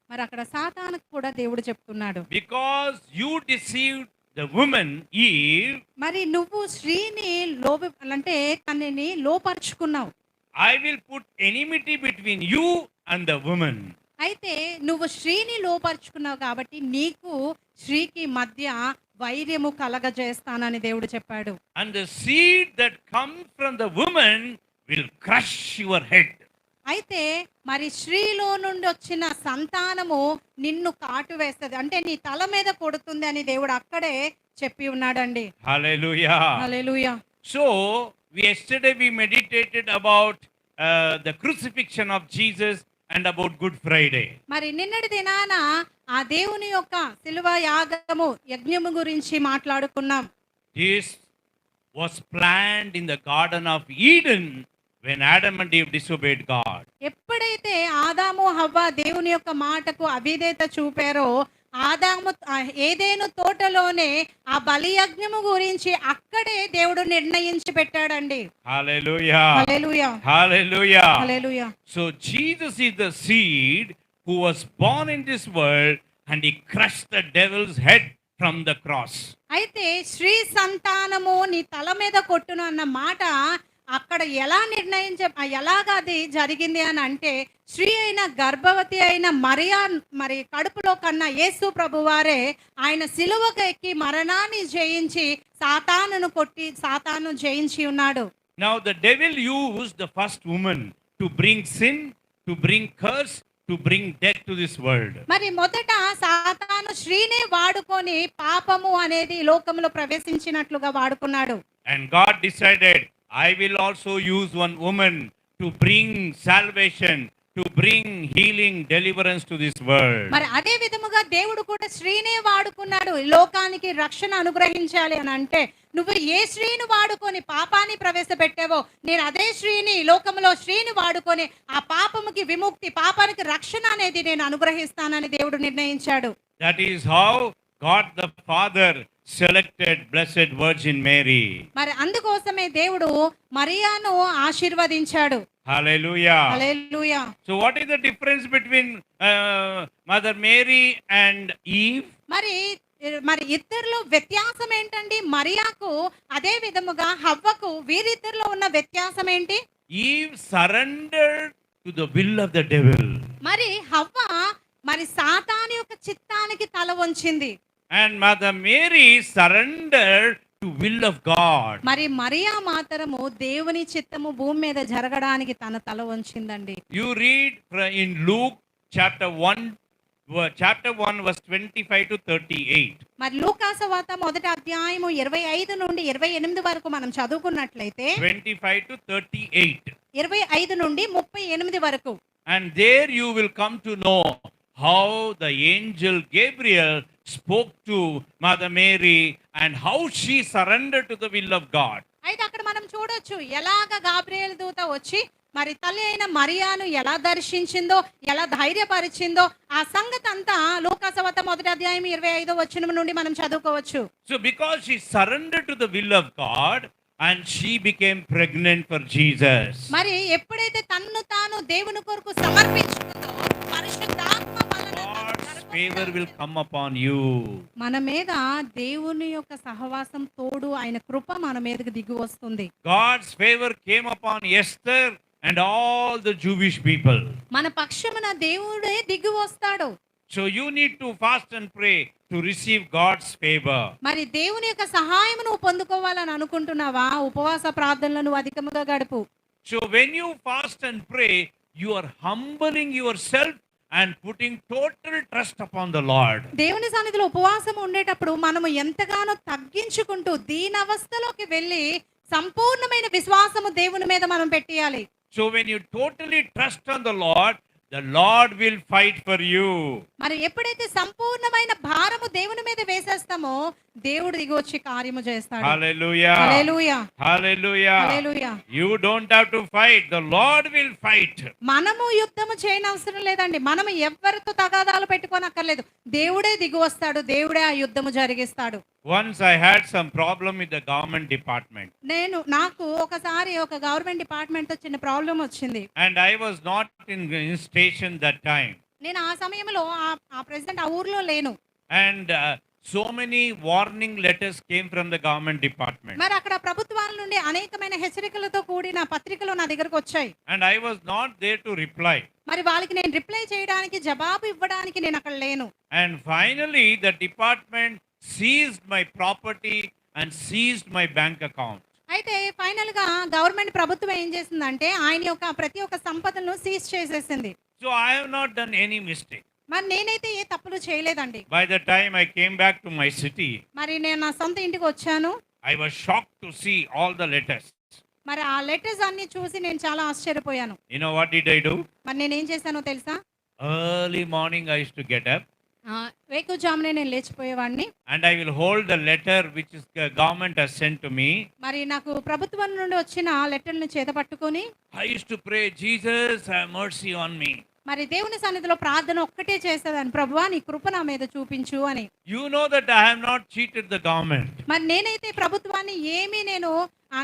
మరి అక్కడ సాతానుకు కూడా దేవుడు చెప్తున్నాడు, because you deceived the woman Eve, మరి నువ్వు స్త్రీని అంటే తనని లోపరుచుకున్నావు. I will put enmity between you and the woman. అయితే నువ్వు స్త్రీని లోపరుచుకున్నావు కాబట్టి నీకు స్త్రీకి మధ్య వైర్యము కలగజేస్తానని దేవుడు చెప్పాడు. And the seed that comes from the woman will crush your head. అయితే మరి స్త్రీలో నుండి వచ్చిన సంతానము నిన్ను కాటు వేస్తుంది, అంటే నీ తల మీద కొడుతుంది అని దేవుడు అక్కడే చెప్పి ఉన్నాడండి. Hallelujah. Hallelujah. So yesterday we meditated about the crucifixion of Jesus and about Good Friday. మరి నిన్నటి దినాన ఆ దేవుని యొక్క శిలువ యాగము యజ్ఞము గురించి మాట్లాడుకున్నాం. This was planned in the Garden of Eden when Adam and Eve disobeyed God. ఎప్పుడైతే ఆదాము హవ్వ దేవుని యొక్క మాటకు అవిధేయత చూపారో ఆదాము ఏదేను తోటలోనే ఆ బలియజ్ఞము గురించి అక్కడే దేవుడు నిర్ణయించి పెట్టాడండి. Hallelujah. Hallelujah Hallelujah. Hallelujah. So Jesus is the seed who was born in this world and he crushed the devil's head from the cross. అయితే శ్రీ సంతానము నీ తల మీద కొట్టును అన్న మాట అక్కడ ఎలా ఎలాగా అది జరిగింది అని అంటే స్త్రీ అయిన గర్భవతి అయిన మరియా మరి కడుపులో కన్నా యేసు ప్రభువారే ఆయన సిలువకు ఎక్కి మరణాన్ని జయించి సాతానును కొట్టి సాతాను జయించి ఉన్నాడు. Now the devil used the first woman to bring sin, to bring curse, to bring death to this world. మరి మొదట సాతాను స్త్రీనే వాడుకొని పాపము అనేది లోకంలో ప్రవేశించినట్లుగా వాడుకున్నాడు. And God decided, I will also use one woman to bring salvation, to bring healing, deliverance to this world. మరి అదే విధముగా దేవుడు కూడా స్త్రీనే వాడుకున్నాడు లోకానికి రక్షణ అనుగ్రహించాలి అని అంటే నువ్వు ఏ స్త్రీని వాడుకొని పాపాన్ని ప్రవేశపెట్టావో నేను అదే స్త్రీని లోకంలో స్త్రీని వాడుకొని ఆ పాపముకి విముక్తి పాపానికి రక్షణ అనేది నేను అనుగ్రహిస్తానని దేవుడు నిర్ణయించాడు. That is how God the Father selected Blessed Virgin Mary. మరి అందుకోసమే దేవుడు మరియాను ఆశీర్వదించాడు. Hallelujah. Hallelujah. So what is the difference between Mother Mary and Eve? మరి ఇద్దరిలో వ్యత్యాసం ఏంటండి? మరియాకు అదే విధముగా హవ్వకు వీరిద్దరిలో ఉన్న వ్యత్యాసం ఏంటి? Eve surrendered to the will of the devil. మరి హవ్వ మరి సాతాను యొక్క చిత్తానికి తల వంచింది. And Mother Mary surrendered to will of God. మరి మరియా మాత్రము దేవుని చిత్తము భూమి మీద జరగడానికి తన తల వంచిందండి. You read in Luke chapter 1 verse 25 to 38. మరి లూకా సువార్త మొదటి అధ్యాయము 25 నుండి 28 వరకు మనం చదువుకున్నట్లయితే 25 to 38. 25 నుండి 38 వరకు. And there you will come to know how the angel Gabriel spoke to Mother Mary and how she surrendered to the will of God. అయితే అక్కడ మనం చూడొచ్చు ఎలాగ గాబ్రియేల్ దూత వచ్చి మరి తల్లి అయిన మరియాను ఎలా దర్శించిందో ఎలా ధైర్యపరిచిందో ఆ సంగతి అంతా లూకా సువార్త మొదటి అధ్యాయం 25వ వచనం నుండి మనం చదువుకోవచ్చు. So because she surrendered to the will of God and she became pregnant for Jesus. మరి ఎప్పుడైతే తన్ను తాను దేవుని కొరకు సమర్పించుకుందో పరిశుద్ధాత్మ వలన God's favor will come upon you. మన మీద దేవుని యొక్క సహవాసం తోడు ఆయన కృప మన మీదకి దిగి వస్తుంది. God's favor came upon Esther and all the Jewish people. మన పక్షమున దేవుడే దిగి వస్తాడు. So you need to fast and pray to receive God's favor. మరి దేవుని యొక్క సహాయం నువ్వు పొందుకోవాలని అనుకుంటున్నావా? ఉపవాస ప్రార్థనలను అధికముగా గడుపు. So when you fast and pray, you are humbling yourself and putting total trust upon the Lord. దేవుని సన్నిధిలో ఉపవాసం ఉండేటప్పుడు మనము ఎంతగానో తగ్గించుకుంటూ దీనవస్థలోకి వెళ్ళి సంపూర్ణమైన విశ్వాసము దేవుని మీద మనం పెట్టేయాలి. So when you totally trust on the Lord will fight for you. మరి ఎప్పుడైతే సంపూర్ణమైన భారము దేవుని మీద వేసేస్తామో దేవుడు దిగి వచ్చి కార్యము చేస్తాడు. Hallelujah. Hallelujah. Hallelujah. Hallelujah. You don't have to fight. The Lord will fight. మనము యుద్ధము చేయనవసరం లేదండి. మనము ఎవరితో తగాదాలు పెట్టుకోనక్కర్లేదు. దేవుడే దిగి వస్తాడు. దేవుడే ఆ యుద్ధము జరిగిస్తాడు. Once I had some problem with the government department. నాకు ఒకసారి ఒక గవర్నమెంట్ డిపార్ట్మెంట్ తో చిన్న ప్రాబ్లం వచ్చింది. And I was not in station that time. నేను ఆ సమయంలో ఆ ప్రెసిడెంట్ ఆ ఊర్లో లేను. And so many warning letters came from the government department. మరి అక్కడ ప్రభుత్వాల నుండి అనేకమైన హెచ్చరికలతో కూడిన పత్రికలు నా దగ్గరకు వచ్చాయి. And I was not there to reply. మరి వాళ్ళకి నేను రిప్లై చేయడానికి జవాబు ఇవ్వడానికి నేను అక్కడ లేను. And finally the department seized my property and seized my bank account. అయితే ఫైనల్ గా గవర్నమెంట్ ప్రభుత్వం ఏం చేసిందంటే ఆయన యొక్క ప్రతి ఒక్క సంపదను సీజ్ చేసేసింది. So I have not done any mistake. మరి నేనైతే ఏ తప్పులు చేయలేదండి. By the time I came back to my city, మరి నేను నా సొంత ఇంటికి వచ్చాను. I was shocked to see all the letters. మరి ఆ లెటర్స్ అన్ని చూసి నేను చాలా ఆశ్చర్యపోయాను. You know what did I do? మరి నేనేం చేశానో తెలుసా? Early morning I used to get up వేకువజామునే నేను లేచిపోయేవాడిని. and I will hold the letter which is the government has sent to me. మరి నాకు ప్రభుత్వం నుండి వచ్చిన లెటర్‌ని చేత పట్టుకొని I used to pray, Jesus, have mercy on me. మరి దేవుని సన్నిధిలో ప్రార్థన ఒక్కటే చేసేదాన్ని. ప్రభువా నీ కృప నా మీద చూపించు అని. You know that I have not cheated the government. మరి నేనైతే ప్రభుత్వాన్ని ఏమీ నేను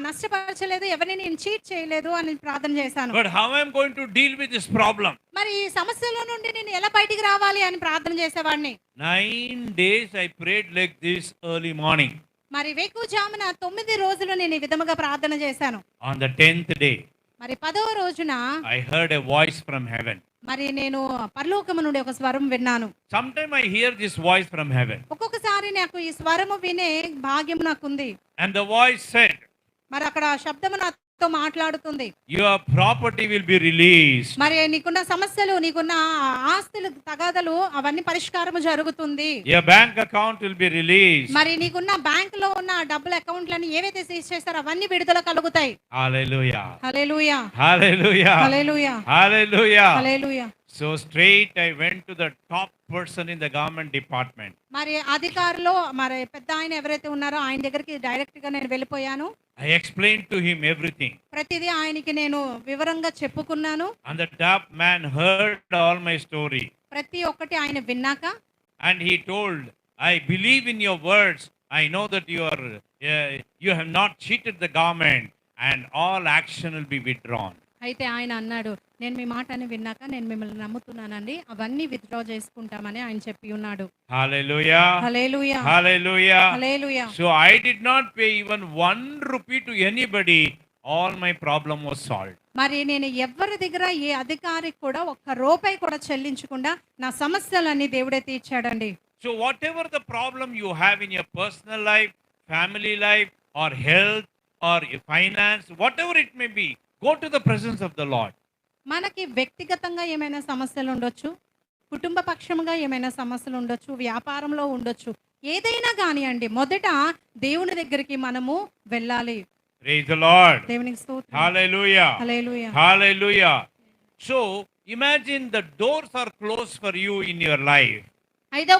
నష్టపరచలేదు, ఎవరిని నేను చీట్ చేయలేదు అని ప్రార్థన చేశాను. But how I am going to deal with this problem? మరి ఈ సమస్యల నుండి నేను ఎలా బయటికి రావాలి అని ప్రార్థన చేసేవాడిని. 9 days I prayed like this early morning. మరి వేకువజామున 9 రోజులు నేను ఈ విధముగా ప్రార్థన చేశాను. On the 10th day, మరి 10వ రోజున I heard a voice from heaven. మరి నేను పరలోకము నుండి ఒక స్వరం విన్నాను. Sometime I hear this voice from heaven. ఒక్కొక్కసారి నాకు ఈ స్వరము వినే భాగ్యం నాకుంది. And the voice said, మరి అక్కడ శబ్దము నాతో మాట్లాడుతుంది. your property will be released. మరి నీకున్న సమస్యలు, నీకున్న ఆస్తులు, తగాదలు అవన్నీ పరిష్కారము జరుగుతుంది. Your bank account will be released. మరి నీకున్న బ్యాంక్ లో ఉన్న డబ్బుల అకౌంట్లని ఏవైతే సీజ్ చేస్తారో అవన్నీ విడుదల కలుగుతాయి. Hallelujah. Hallelujah. Hallelujah. Hallelujah. Hallelujah. Hallelujah. So straight I went to the top person in the government department. మరి అధికారులు, మరి పెద్ద ఆయన ఎవరైతే ఉన్నారో ఆయన దగ్గరికి డైరెక్ట్ గా నేను వెళ్ళిపోయాను. I explained to him everything. ప్రతిదీ ఆయనకి నేను వివరంగా చెప్పుకున్నాను. And the top man heard all my story. ప్రతి ఒక్కటి ఆయన విన్నాక And he told, I believe in your words. I know that you have not cheated the government and all action will be withdrawn. అయితే ఆయన అన్నాడు, నేను మీ మాటని విన్నాక నేను మిమ్మల్ని నమ్ముతున్నానండి, అవన్నీ విత్డ్రా చేసుకుంటామని ఆయన చెప్పి ఉన్నాడు. Hallelujah. Hallelujah. Hallelujah. Hallelujah. So I did not pay even 1 rupee to anybody. All my problem was solved. మరి నేను ఎవరి దగ్గర ఏ అధికారికి కూడా ఒక్క రూపాయి కూడా చెల్లించకుండా నా సమస్యలన్నీ దేవుడే తీర్చాడండి. So whatever the problem you have in your personal life, family life, or health, or your finance, whatever it may be, go to the presence of the Lord. మనకి వ్యక్తిగతంగా ఏమైనా సమస్యలు ఉండొచ్చు, కుటుంబ పక్షముగా ఏమైనా సమస్యలు ఉండొచ్చు, వ్యాపారంలో ఉండొచ్చు, ఏదైనా కానివ్వండి, మొదట దేవుని దగ్గరికి మనము వెళ్ళాలి. Praise the Lord. దేవునికి స్తోత్రం. Hallelujah. Hallelujah. Hallelujah. So imagine the doors are closed for you in your life. అయితే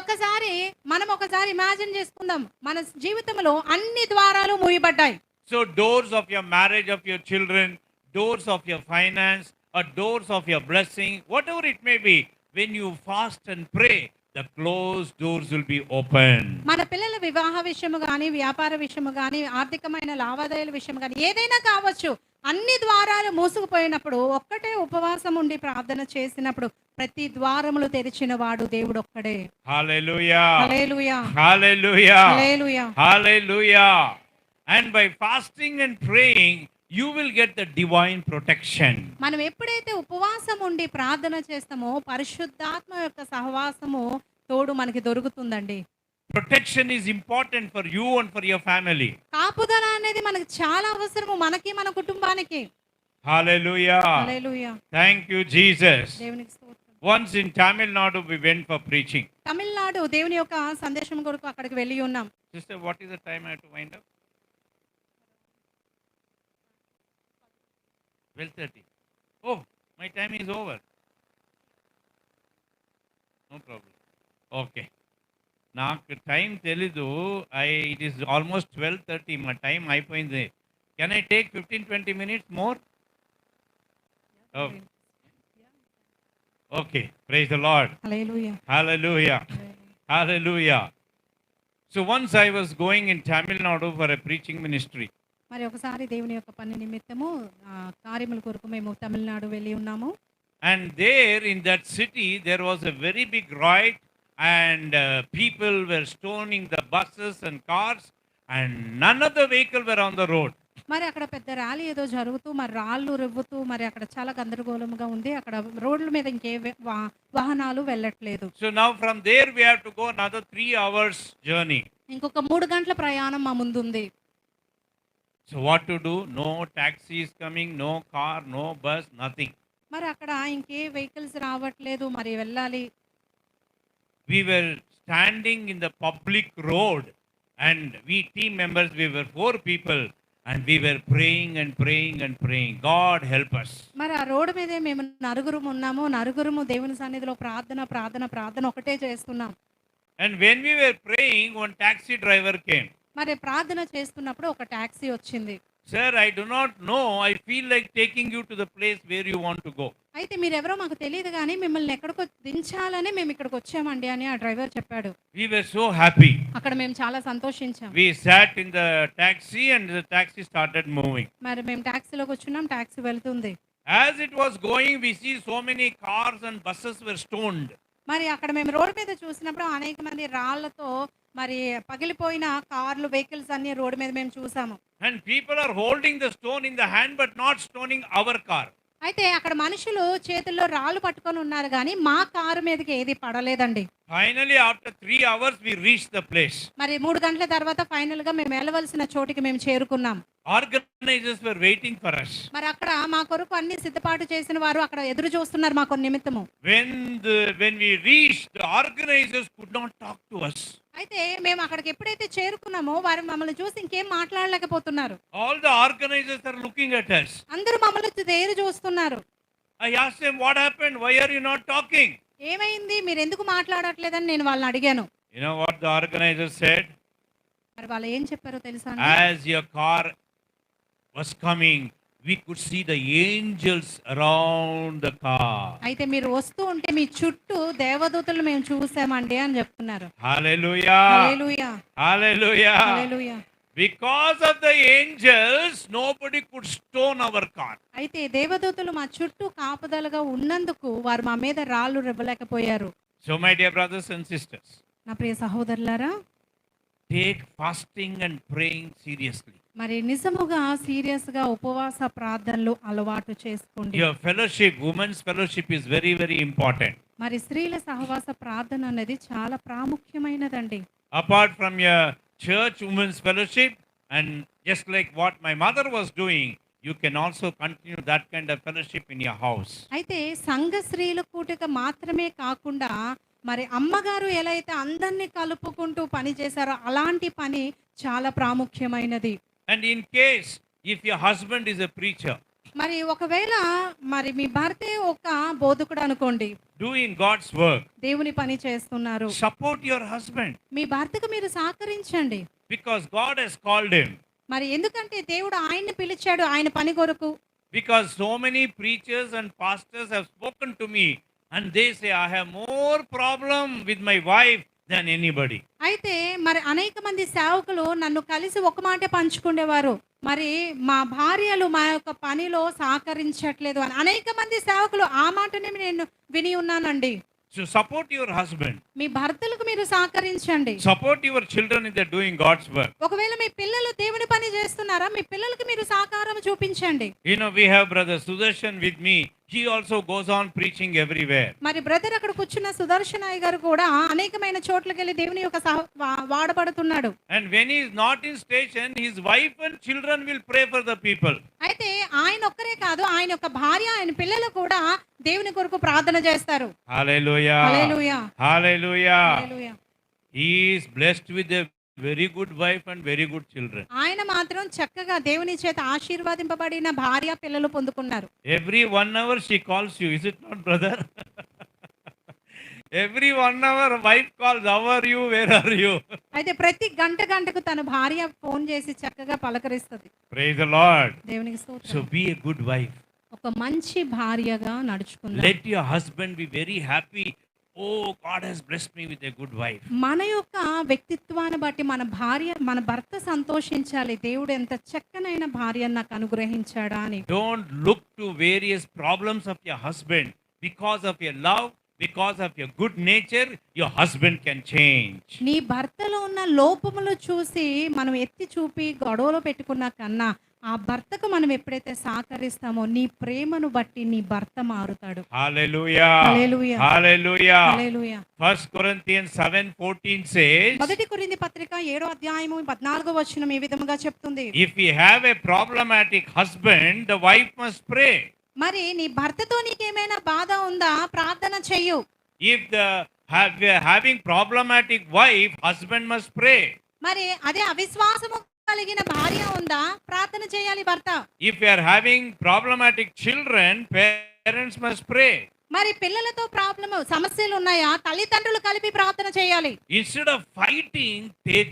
మనం ఒకసారి ఇమాజిన్ చేసుకుందాం, మన జీవితంలో అన్ని ద్వారాలు మూయబడ్డాయి. So doors of your marriage of your children, doors of your finance, or doors of your blessing, whatever it may be, when you fast and pray, the closed doors will be open. మన పిల్లల వివాహ విషయము కానీ, వ్యాపార విషయము కానీ, ఆర్థికమైన లావాదేవీల విషయం కానీ, ఏదైనా కావచ్చు, అన్ని ద్వారాలు మూసుకుపోయినప్పుడు ఒక్కటే ఉపవాసం ఉండి ప్రార్థన చేసినప్పుడు ప్రతి ద్వారములు తెరిచిన వాడు దేవుడు ఒక్కడే. Hallelujah. Hallelujah. Hallelujah. Hallelujah. Hallelujah. And by fasting and praying, you will get the divine protection. మనం ఎప్పుడైతే ఉపవాసం ఉండి ప్రార్థన చేస్తామో పరిశుద్ధాత్మ యొక్క సహవాసము తోడు మనకి దొరుకుతుందండి. Protection is important for you and for your family. కాపుదల అనేది మనకి చాలా అవసరము, మనకి మన కుటుంబానికి. Hallelujah. Hallelujah. Thank you, Jesus. దేవునికి స్తోత్రం. Once in Tamil Nadu, we went for preaching. Tamil Nadu దేవుని యొక్క సందేశం కొరకు అక్కడికి వెళ్ళి ఉన్నాం. Sister, what is the time I have to wind up? 12:30. Oh, my time is over. No problem. Okay. నాకు టైం తెలీదు. It is almost 12:30. మా టైం అయిపోయింది. Can I take 15-20 minutes more? Okay. Praise the Lord. Hallelujah. Hallelujah. Hallelujah. So once I was going in Tamil Nadu for a preaching ministry. మరి ఒకసారి దేవుని యొక్క పని నిమిత్తము కార్యముల కొరకు మేము తమిళనాడు వెళ్ళి ఉన్నాము. And there in that city there was a very big riot and people were stoning the buses and cars and none of the vehicle were on the road. మరి అక్కడ పెద్ద ర్యాలీ ఏదో జరుగుతూ మరి రాళ్ళు రువ్వుతూ మరి అక్కడ చాలా గందరగోళంగా ఉంది. అక్కడ రోడ్ల మీద ఇంకే వాహనాలు వెళ్ళట్లేదు. So now from there we have to go another 3 hours journey. ఇంకొక 3 గంటల ప్రయాణం మా ముందుంది. So what to do? No taxis coming, no car, no bus, nothing. మరి అక్కడ ఇంకే వెహికల్స్ రావట్లేదు, మరి వెళ్ళాలి. We were standing in the public road and we team members, we were 4 people And we were praying and praying and praying. God help us. మరి ఆ road మీదే మేము నలుగురం ఉన్నాము. నలుగురము దేవుని సన్నిధిలో ప్రార్థన, ప్రార్థన, ప్రార్థన ఒకటే చేస్తున్నాం. And when we were praying, one taxi driver came. మరి ప్రార్థన చేస్తున్నప్పుడు ఒక టాక్సీ వచ్చింది. Sir, I do not know. I feel like taking you to the place where you want to go. అయితే మీరెవరో మాకు తెలియదు గానీ మిమ్మల్ని ఎక్కడికో దించాలని మేము ఇక్కడికి వచ్చామండి అని ఆ డ్రైవర్ చెప్పాడు. We were so happy. అక్కడ మేము చాలా సంతోషించాం. We sat in the taxi and the taxi started moving. మరి మేము టాక్సీలో కూర్చున్నాం, టాక్సీ వెళ్తుంది. As it was going, we see so many cars and buses were stoned. మరి అక్కడ మేము రోడ్డు మీద చూసినప్పుడు అనేక మంది రాళ్లతో మరి పగిలిపోయిన కార్లు, వెహికల్స్ అన్ని రోడ్డు మీద మేము చూసాము. And people are holding the stone in the hand but not stoning our car. అయితే అక్కడ మనుషులు చేతుల్లో రాళ్ళు పట్టుకొని ఉన్నారు కానీ మా కారు మీదకి ఏది పడలేదండి. Finally, after 3 hours, we reached the place. మరి 3 గంటల తర్వాత ఫైనల్ గా మేము వెళ్ళవలసిన చోటికి మేము చేరుకున్నాం. Organizers were waiting for us. మరి అక్కడ మా కొరకు అన్ని సిద్ధపాటు చేసిన వారు అక్కడ ఎదురు చూస్తున్నారు మా కొరకు నిమిత్తము. When we reached, the organizers could not talk to us. అయితే మేము అక్కడికి ఎప్పుడైతే చేరుకున్నామో వారు మమ్మల్ని చూసి ఇంకేం మాట్లాడలేకపోతున్నారు. All the organizers are looking at us. అందరూ మమ్మల్ని తేరు చూస్తున్నారు. I asked them, what happened? Why are you not talking? ఏమైంది, మీరు ఎందుకు మాట్లాడట్లేదని నేను వాళ్ళని అడిగాను. You know what the organizers said? మరి వాళ్ళు ఏం చెప్పారో తెలుసా? As your car was coming, we could see the angels around the car. అయితే మీరు వస్తూ ఉంటే మీ చుట్టూ దేవదూతలు మేము చూసామండి అని చెప్తున్నారు. Hallelujah. Hallelujah. Hallelujah. Hallelujah. Because of the angels, nobody could stone our car. అయితే దేవదూతలు మా చుట్టూ కాపుదలుగా ఉన్నందుకు వారు మా మీద రాళ్ళు రువ్వలేకపోయారు. So my dear brothers and sisters, నా ప్రియ సహోదరులారా, take fasting and praying seriously. మరి నిజముగా సీరియస్ గా ఉపవాస ప్రార్థనలు అలవాటు చేసుకోండి. Your fellowship, women's fellowship is very, very important. మరి స్త్రీల సహవాస ప్రార్థన అనేది చాలా ప్రాముఖ్యమైనదండి. Apart from your church women's fellowship, and just like what my mother was doing, you can also continue that kind of fellowship in your house. అయితే సంఘ స్త్రీల కూటిక మాత్రమే కాకుండా మరి అమ్మగారు ఎలా అయితే అందరినీ కలుపుకుంటూ పని చేశారో అలాంటి పని చాలా ప్రాముఖ్యమైనది. And in case if your husband is a preacher, మరి ఒకవేళ మరి మీ భర్తే ఒక బోధకుడు అనుకోండి, doing God's work, దేవుని పని చేస్తున్నారు, support your husband మీ భర్తకు మీరు సహకరించండి. because God has called him. మరి ఎందుకంటే దేవుడు ఆయన్ని పిలిచాడు ఆయన పని కొరకు. Because so many preachers and pastors have spoken to me and they say I have more problem with my wife than anybody. అయితే మరి అనేక మంది సేవకులు నన్ను కలిసి ఒక మాటే పంచుకునేవారు, మరి మా భార్యలు మా యొక్క పనిలో సహకరించట్లేదు అని అనేక మంది సేవకులు ఆ మాటనే నేను విని ఉన్నానండి. So support your husband. మీ భర్తలకు మీరు సహకరించండి. Support your children if they're doing God's work. ఒకవేళ మీ పిల్లలు దేవుని పని చేస్తున్నారా, మీ పిల్లలకి మీరు సహకారం చూపించండి. You know, we have brother Sudarshan with me. He also goes on preaching everywhere. మరి బ్రదర్ అక్కడ కూర్చున్న సుదర్శనయ్య గారు కూడా అనేకమైన చోట్లకి వెళ్ళి దేవుని యొక్క వాడబడుతున్నాడు. And when he is not in station, his wife and children will pray for the people. అయితే ఆయన ఒక్కరే కాదు, ఆయన యొక్క భార్య ఆయన పిల్లలు కూడా దేవుని కొరకు ప్రార్థన చేస్తారు. Hallelujah. Hallelujah. Hallelujah. Hallelujah. He is blessed with a very good wife and very good children. ఆయన మాత్రం చక్కగా దేవుని చేత ఆశీర్వాదింపబడిన భార్య పిల్లలు పొందుకున్నారు. Every 1 hour she calls you, is it not, brother? Every 1 hour wife calls, how are you, where are you? అయితే ప్రతి గంటకు తన భార్య ఫోన్ చేసి చక్కగా పలకరిస్తుంది. Praise the Lord. దేవునికి స్తోత్రం. So be a good wife. ఒక మంచి భార్యగా నడుచుకుందాం. Let your husband be very happy. Oh, God has blessed me with a good wife. మన యొక్క వ్యక్తిత్వాన్ని బట్టి మన భర్త సంతోషించాలి, దేవుడు ఎంత చక్కనైన భార్యను నాకు అనుగ్రహించాడా అని. Don't look to various problems of your husband. Because of your love, because of your good nature, your husband can change. నీ భర్తలో ఉన్న లోపములు చూసి మనం ఎత్తి చూపి గొడవలో పెట్టుకున్న కన్నా ఆ భర్తకు మనం ఎప్పుడైతే సహకరిస్తామో నీ ప్రేమను బట్టి నీ భర్త మారుతాడు. Hallelujah. Hallelujah. Hallelujah. హల్లెలూయా. 1 Corinthians 7:14 says, మొదటి కొరింథీ పత్రిక 7వ అధ్యాయము 14వ వచనం ఈ విధముగా చెప్తుంది. if we have a problematic husband, the wife must pray. మరి నీ భర్తతో నీకేమైనా బాధ ఉందా, ప్రార్థన చెయ్యు. If we are having problematic wife, husband must pray. మరి అదే అవిశ్వాసము కలిగిన భార్య ఉందా, ప్రార్థన చేయాలి భర్త. If you are having problematic children, parents must pray. మరి పిల్లలతో సమస్యలు ఉన్నాయా, తల్లిదండ్రులు కలిపి ప్రార్థన చేయాలి. Instead of fighting, take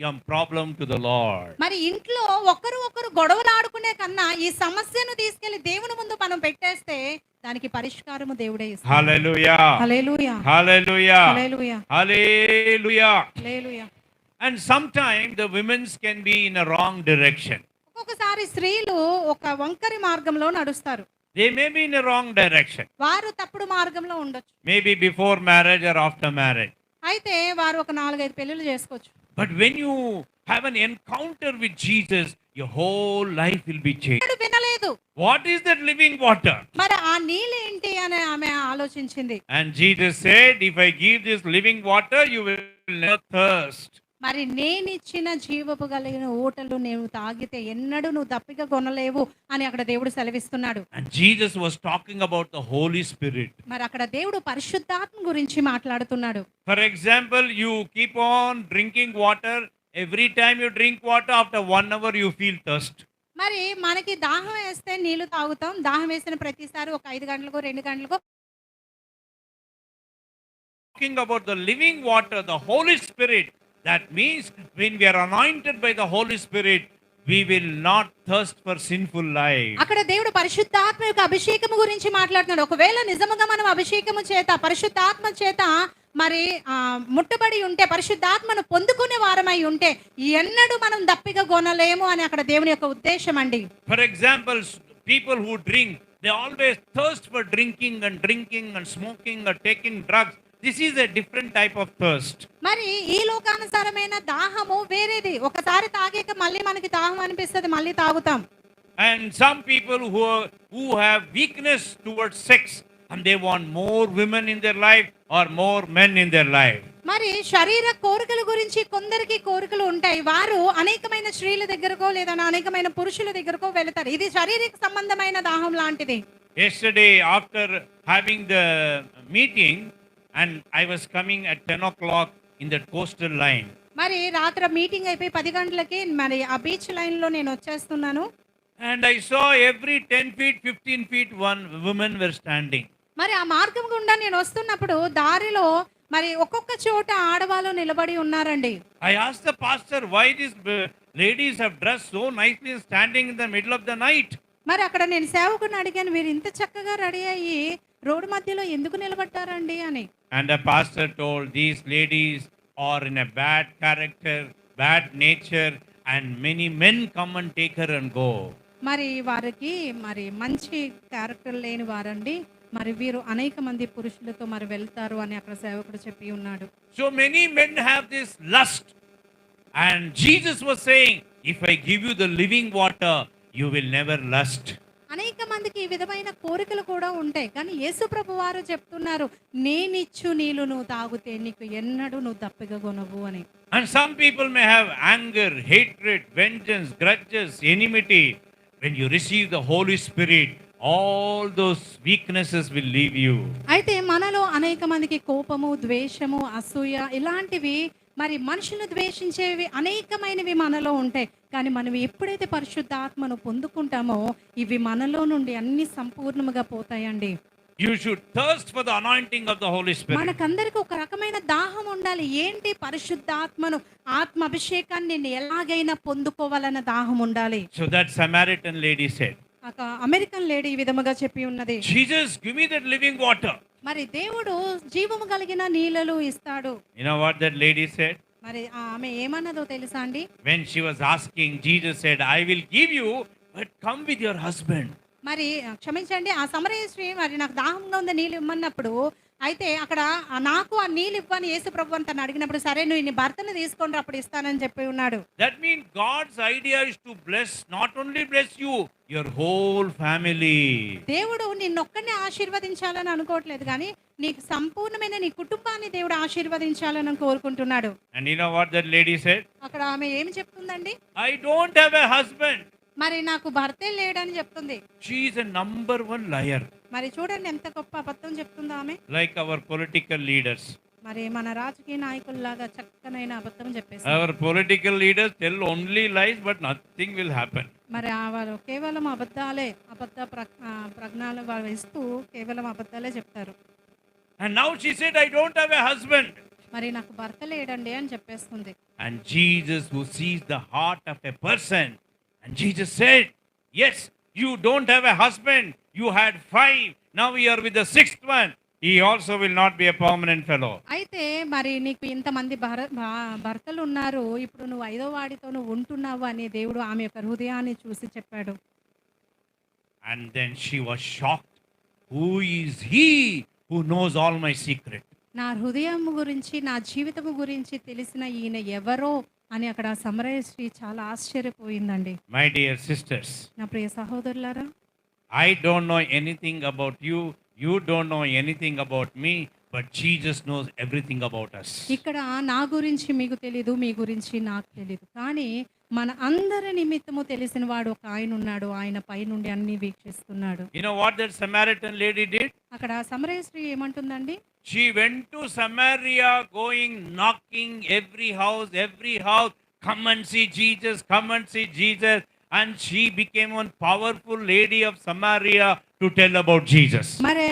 your problem to the Lord. మరి ఇంట్లో ఒకరు గొడవలు ఆడుకునే కన్నా ఈ సమస్యను తీసుకెళ్లి దేవుని ముందు మనం పెట్టేస్తే దానికి పరిష్కారము దేవుడే ఇస్తాడు. Hallelujah. Hallelujah, Hallelujah. Hallelujah, Hallelujah. Hallelujah. And sometimes the women's can be in a wrong direction. ఒక్కొక్కసారి స్త్రీలు ఒక వంకరి మార్గంలో నడుస్తారు. They may be in a wrong direction. వారు తప్పుడు మార్గంలో ఉండొచ్చు. Maybe before marriage or after marriage. అయితే వారు ఒక 4-5 పెళ్లిళ్ళు చేసుకోవచ్చు. But when you have an encounter with Jesus, your whole life will be changed. వాడు వినలేదు. What is that living water? మరి ఆ నీళ్ళేంటి అని ఆమె ఆలోచించింది. And Jesus said, if I give this living water, you will never thirst. మరి నేనిచ్చిన జీవపు కలిగిన ఊటలు నీవు తాగితే ఎన్నడూ నువ్వు దప్పిక కొనలేవు అని అక్కడ దేవుడు సెలవిస్తున్నాడు. And Jesus was talking about the Holy Spirit. మరి అక్కడ దేవుడు పరిశుద్ధాత్మ గురించి మాట్లాడుతున్నాడు. For example, you keep on drinking water. Every time you drink water, after 1 hour you feel thirst. మరి మనకి దాహం వేస్తే నీళ్లు తాగుతాం. దాహం వేసిన ప్రతిసారి ఒక 5 గంటలకు 2 గంటలకు. Talking about the living water, the Holy Spirit. That means when we are anointed by the Holy Spirit, we will not thirst for sinful life. అక్కడ దేవుడు పరిశుద్ధాత్మ యొక్క అభిషేకము గురించి మాట్లాడుతున్నాడు. ఒకవేళ నిజముగా మనం అభిషేకము చేత పరిశుద్ధాత్మ చేత మరి ముట్టబడి ఉంటే, పరిశుద్ధాత్మను పొందుకునే వారమై ఉంటే ఎన్నడూ మనం దప్పిక కొనలేము అని అక్కడ దేవుని యొక్క ఉద్దేశం అండి. For example, people who drink, they always thirst for drinking and smoking or taking drugs. This is a different type of thirst. మరి ఈ లోకానుసారమైన దాహము వేరేది. ఒకసారి తాగాక మళ్ళీ మనకి దాహం అనిపిస్తుంది, మళ్ళీ తాగుతాం. And some people who have weakness towards sex and they want more women in their life or more men in their life. మరి శరీర కోరికల గురించి కొందరికి కోరికలు ఉంటాయి. వారు అనేకమైన స్త్రీల దగ్గరకో లేదా అనేకమైన పురుషుల దగ్గరకో వెళతారు. ఇది శారీరక సంబంధమైన దాహం లాంటిది. Yesterday after having the meeting, and I was coming at 10 o'clock in that coastal line. మరి రాత్రి మీటింగ్ అయిపోయి 10 గంటలకి మరి ఆ బీచ్ లైన్ లో నేను వచ్చేస్తున్నాను. And I saw every 10 feet, 15 feet, one women were standing. మరి ఆ మార్గం గుండా నేను వస్తున్నప్పుడు దారిలో మరి ఒక్కొక్క చోట ఆడవాళ్ళు నిలబడి ఉన్నారండి. I asked the pastor, why these ladies have dressed so nicely standing in the middle of the night? మరి అక్కడ నేను సేవకుని అడిగాను, మీరు ఇంత చక్కగా రెడీ అయ్యి రోడ్డు మధ్యలో ఎందుకు నిలబడ్డారండి అని. And the pastor told, these ladies are in a bad character, bad nature, and many men come and take her and go. మరి వారికి మరి మంచి క్యారెక్టర్ లేని వారండి. మరి వీరు అనేక మంది పురుషులతో మరి వెళ్తారు అని అక్కడ సేవకుడు చెప్పి ఉన్నాడు. So many men have this lust. And Jesus was saying, if I give you the living water, you will never lust. అనేక మందికి ఈ విధమైన కోరికలు కూడా ఉంటాయి. కానీ యేసు ప్రభు వారు చెప్తున్నారు, నేనిచ్చు నీళ్ళు నువ్వు తాగితే నీకు ఎన్నడూ నువ్వు దప్పిక కొనవు అని. And some people may have anger, hatred, vengeance, grudges, enmity. When you receive the Holy Spirit, all those weaknesses will leave you. అయితే మనలో అనేక మందికి కోపము, ద్వేషము, అసూయ ఇలాంటివి మరి మనుషులు ద్వేషించేవి అనేకమైనవి మనలో ఉంటాయి. కానీ మనం ఎప్పుడైతే పరిశుద్ధాత్మను పొందుకుంటామో ఇవి మనలో నుండి అన్ని సంపూర్ణముగా పోతాయండి. You should thirst for the anointing of the Holy Spirit. మనకందరికి ఒక రకమైన దాహం ఉండాలి. ఏంటి? పరిశుద్ధాత్మను, ఆత్మ అభిషేకాన్ని నేను ఎలాగైనా పొందుకోవాలన్న దాహం ఉండాలి. So that Samaritan lady said, ఒక అమెరికన్ లేడీ ఈ విధముగా చెప్పి ఉన్నది, Jesus, give me that living water. మరి దేవుడు జీవము కలిగిన నీళ్ళలు ఇస్తాడు. You know what that lady said? మరి ఆమె ఏమన్నదో తెలుసా అండి? When she was asking, Jesus said, I will give you, but come with your husband. మరి క్షమించండి, ఆ సమరయ స్త్రీ మరి నాకు దాహంగా ఉంది నీళ్ళు ఇమ్మన్నప్పుడు, అయితే అక్కడ నాకు ఆ నీళ్ళు ఇవ్వని యేసు ప్రభు అని తను అడిగినప్పుడు, సరే నువ్వు నీ భర్తను తీసుకోండి అప్పుడు ఇస్తానని చెప్పి ఉన్నాడు. That means God's idea is to bless, not only bless you, your whole family. దేవుడు నిన్నొక్కడిని ఆశీర్వదించాలని అనుకోవట్లేదు, కానీ నీకు సంపూర్ణమైన నీ కుటుంబాన్ని దేవుడు ఆశీర్వదించాలని కోరుకుంటున్నాడు. And you know what that lady said? అక్కడ ఆమె ఏమి చెప్తుందండి? I don't have a husband. మరి నాకు భర్తే లేడని చెప్తుంది. She is a number one liar. మరి చూడండి ఎంత గొప్ప అబద్ధం చెప్తుందో ఆమె. Like our political leaders. మరి మన రాజకీయ నాయకుల్లాగా చక్కనైన అబద్ధం చెప్పేస్తారు. Our political leaders tell only lies, but nothing will happen. మరి వారు కేవలం అబద్ధాలే ప్రజ్ఞాలు వాళ్ళు ఇస్తూ కేవలం అబద్ధాలే చెప్తారు. And now she said, I don't have a husband. మరి నాకు భర్త లేడండి అని చెప్పేస్తుంది. And Jesus, who sees the heart of a person, and Jesus said, yes, you don't have a husband. You had 5. Now you are with the 6th one. He also will not be a permanent fellow. అయితే మరి నీకు ఇంతమంది భర్తలు ఉన్నారు, ఇప్పుడు నువ్వు 5వ వాడితో నువ్వు ఉంటున్నావు అని దేవుడు ఆమె యొక్క హృదయాన్ని చూసి చెప్పాడు. And then she was shocked. Who is he who knows all my secret? నా హృదయం గురించి, నా జీవితం గురించి తెలిసిన ఈయన ఎవరో అని అక్కడ సమరయ స్త్రీ చాలా ఆశ్చర్యపోయిందండి. My dear sisters, నా ప్రియ సహోదరులారా, I don't know anything about you. You don't know anything about me. But Jesus knows everything about us. ఇక్కడ నా గురించి మీకు తెలీదు, మీ గురించి నాకు తెలీదు, కానీ మన అందరి నిమిత్తము తెలిసిన వాడు ఒక ఆయన ఉన్నాడు. ఆయన పై నుండి అన్ని వీక్షిస్తున్నాడు. You know what that Samaritan lady did? అక్కడ సమరయ స్త్రీ ఏమంటుందండి? She went to Samaria, going knocking every house, come and see Jesus, come and see Jesus. And she became one powerful lady of Samaria to tell about Jesus. మరి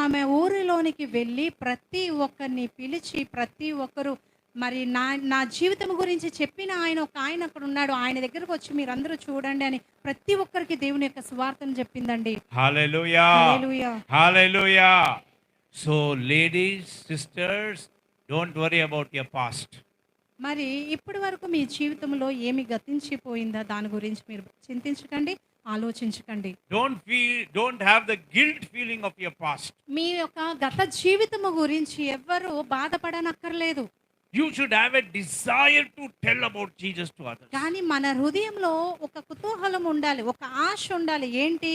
ఆమె ఊరిలోనికి వెళ్ళి ప్రతి ఒక్కరిని పిలిచి ప్రతి ఒక్కరు మరి నా జీవితం గురించి చెప్పిన ఆయన అక్కడ ఉన్నాడు, ఆయన దగ్గరకు వచ్చి మీరందరూ చూడండి అని ప్రతి ఒక్కరికి దేవుని యొక్క సువార్తను చెప్పిందండి. Hallelujah. Hallelujah. Hallelujah. So ladies, sisters, don't worry about your past. మరి ఇప్పటి వరకు మీ జీవితంలో ఏమి గతించిపోయిందా దాని గురించి మీరు చింతించకండి, ఆలోచించకండి. Don't have the guilt feeling of your past. మీ యొక్క గత జీవితము గురించి ఎవ్వరూ బాధపడనక్కర్లేదు. You should have a desire to tell about Jesus to others. కానీ మన హృదయంలో ఒక కుతూహలం ఉండాలి, ఒక ఆశ ఉండాలి. ఏంటి?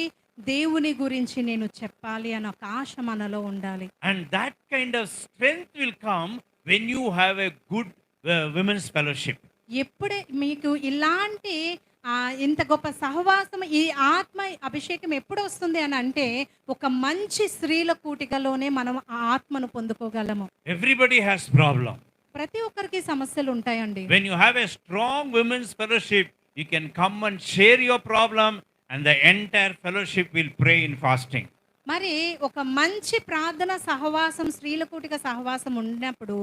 దేవుని గురించి నేను చెప్పాలి అన్న ఒక ఆశ మనలో ఉండాలి. And that kind of strength will come when you have a good women's fellowship. ఎప్పుడే మీకు ఇలాంటి ఇంత గొప్ప సహవాసం, ఈ ఆత్మ అభిషేకం ఎప్పుడు వస్తుంది అని అంటే ఒక మంచి స్త్రీల కూటికలోనే మనం ఆ ఆత్మను పొందుకోగలము. Everybody has problem. ప్రతి ఒక్కరికి సమస్యలు ఉంటాయండి. When you have a strong women's fellowship, you can come and share your problem and the entire fellowship will pray in fasting. మరి ఒక మంచి ప్రార్థన సహవాసం, స్త్రీల కూటిక సహవాసం ఉన్నప్పుడు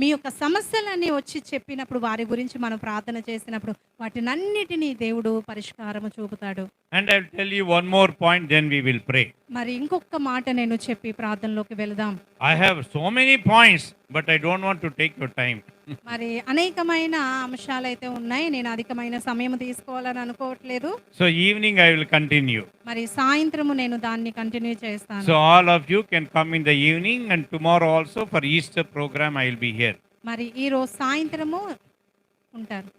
మీ యొక్క సమస్యలన్నీ వచ్చి చెప్పినప్పుడు వారి గురించి మనం ప్రార్థన చేసినప్పుడు వాటినన్నిటినీ దేవుడు పరిష్కారము చూపుతాడు. And I'll tell you one more point, then we will pray. మరి ఇంకొక మాట నేను చెప్పి ప్రార్థనలోకి వెళదాం. I have so many points, but I don't want to take your time. మరి అనేకమైన అంశాలు అయితే ఉన్నాయి, నేను అధికమైన సమయం తీసుకోవాలని అనుకోవట్లేదు. So evening I will continue. మరి సాయంత్రము నేను దాన్ని కంటిన్యూ చేస్తాను. So all of you can come in the evening, and tomorrow also for Easter program I will be here. మరి ఈ రోజు సాయంత్రము ఉంటారు.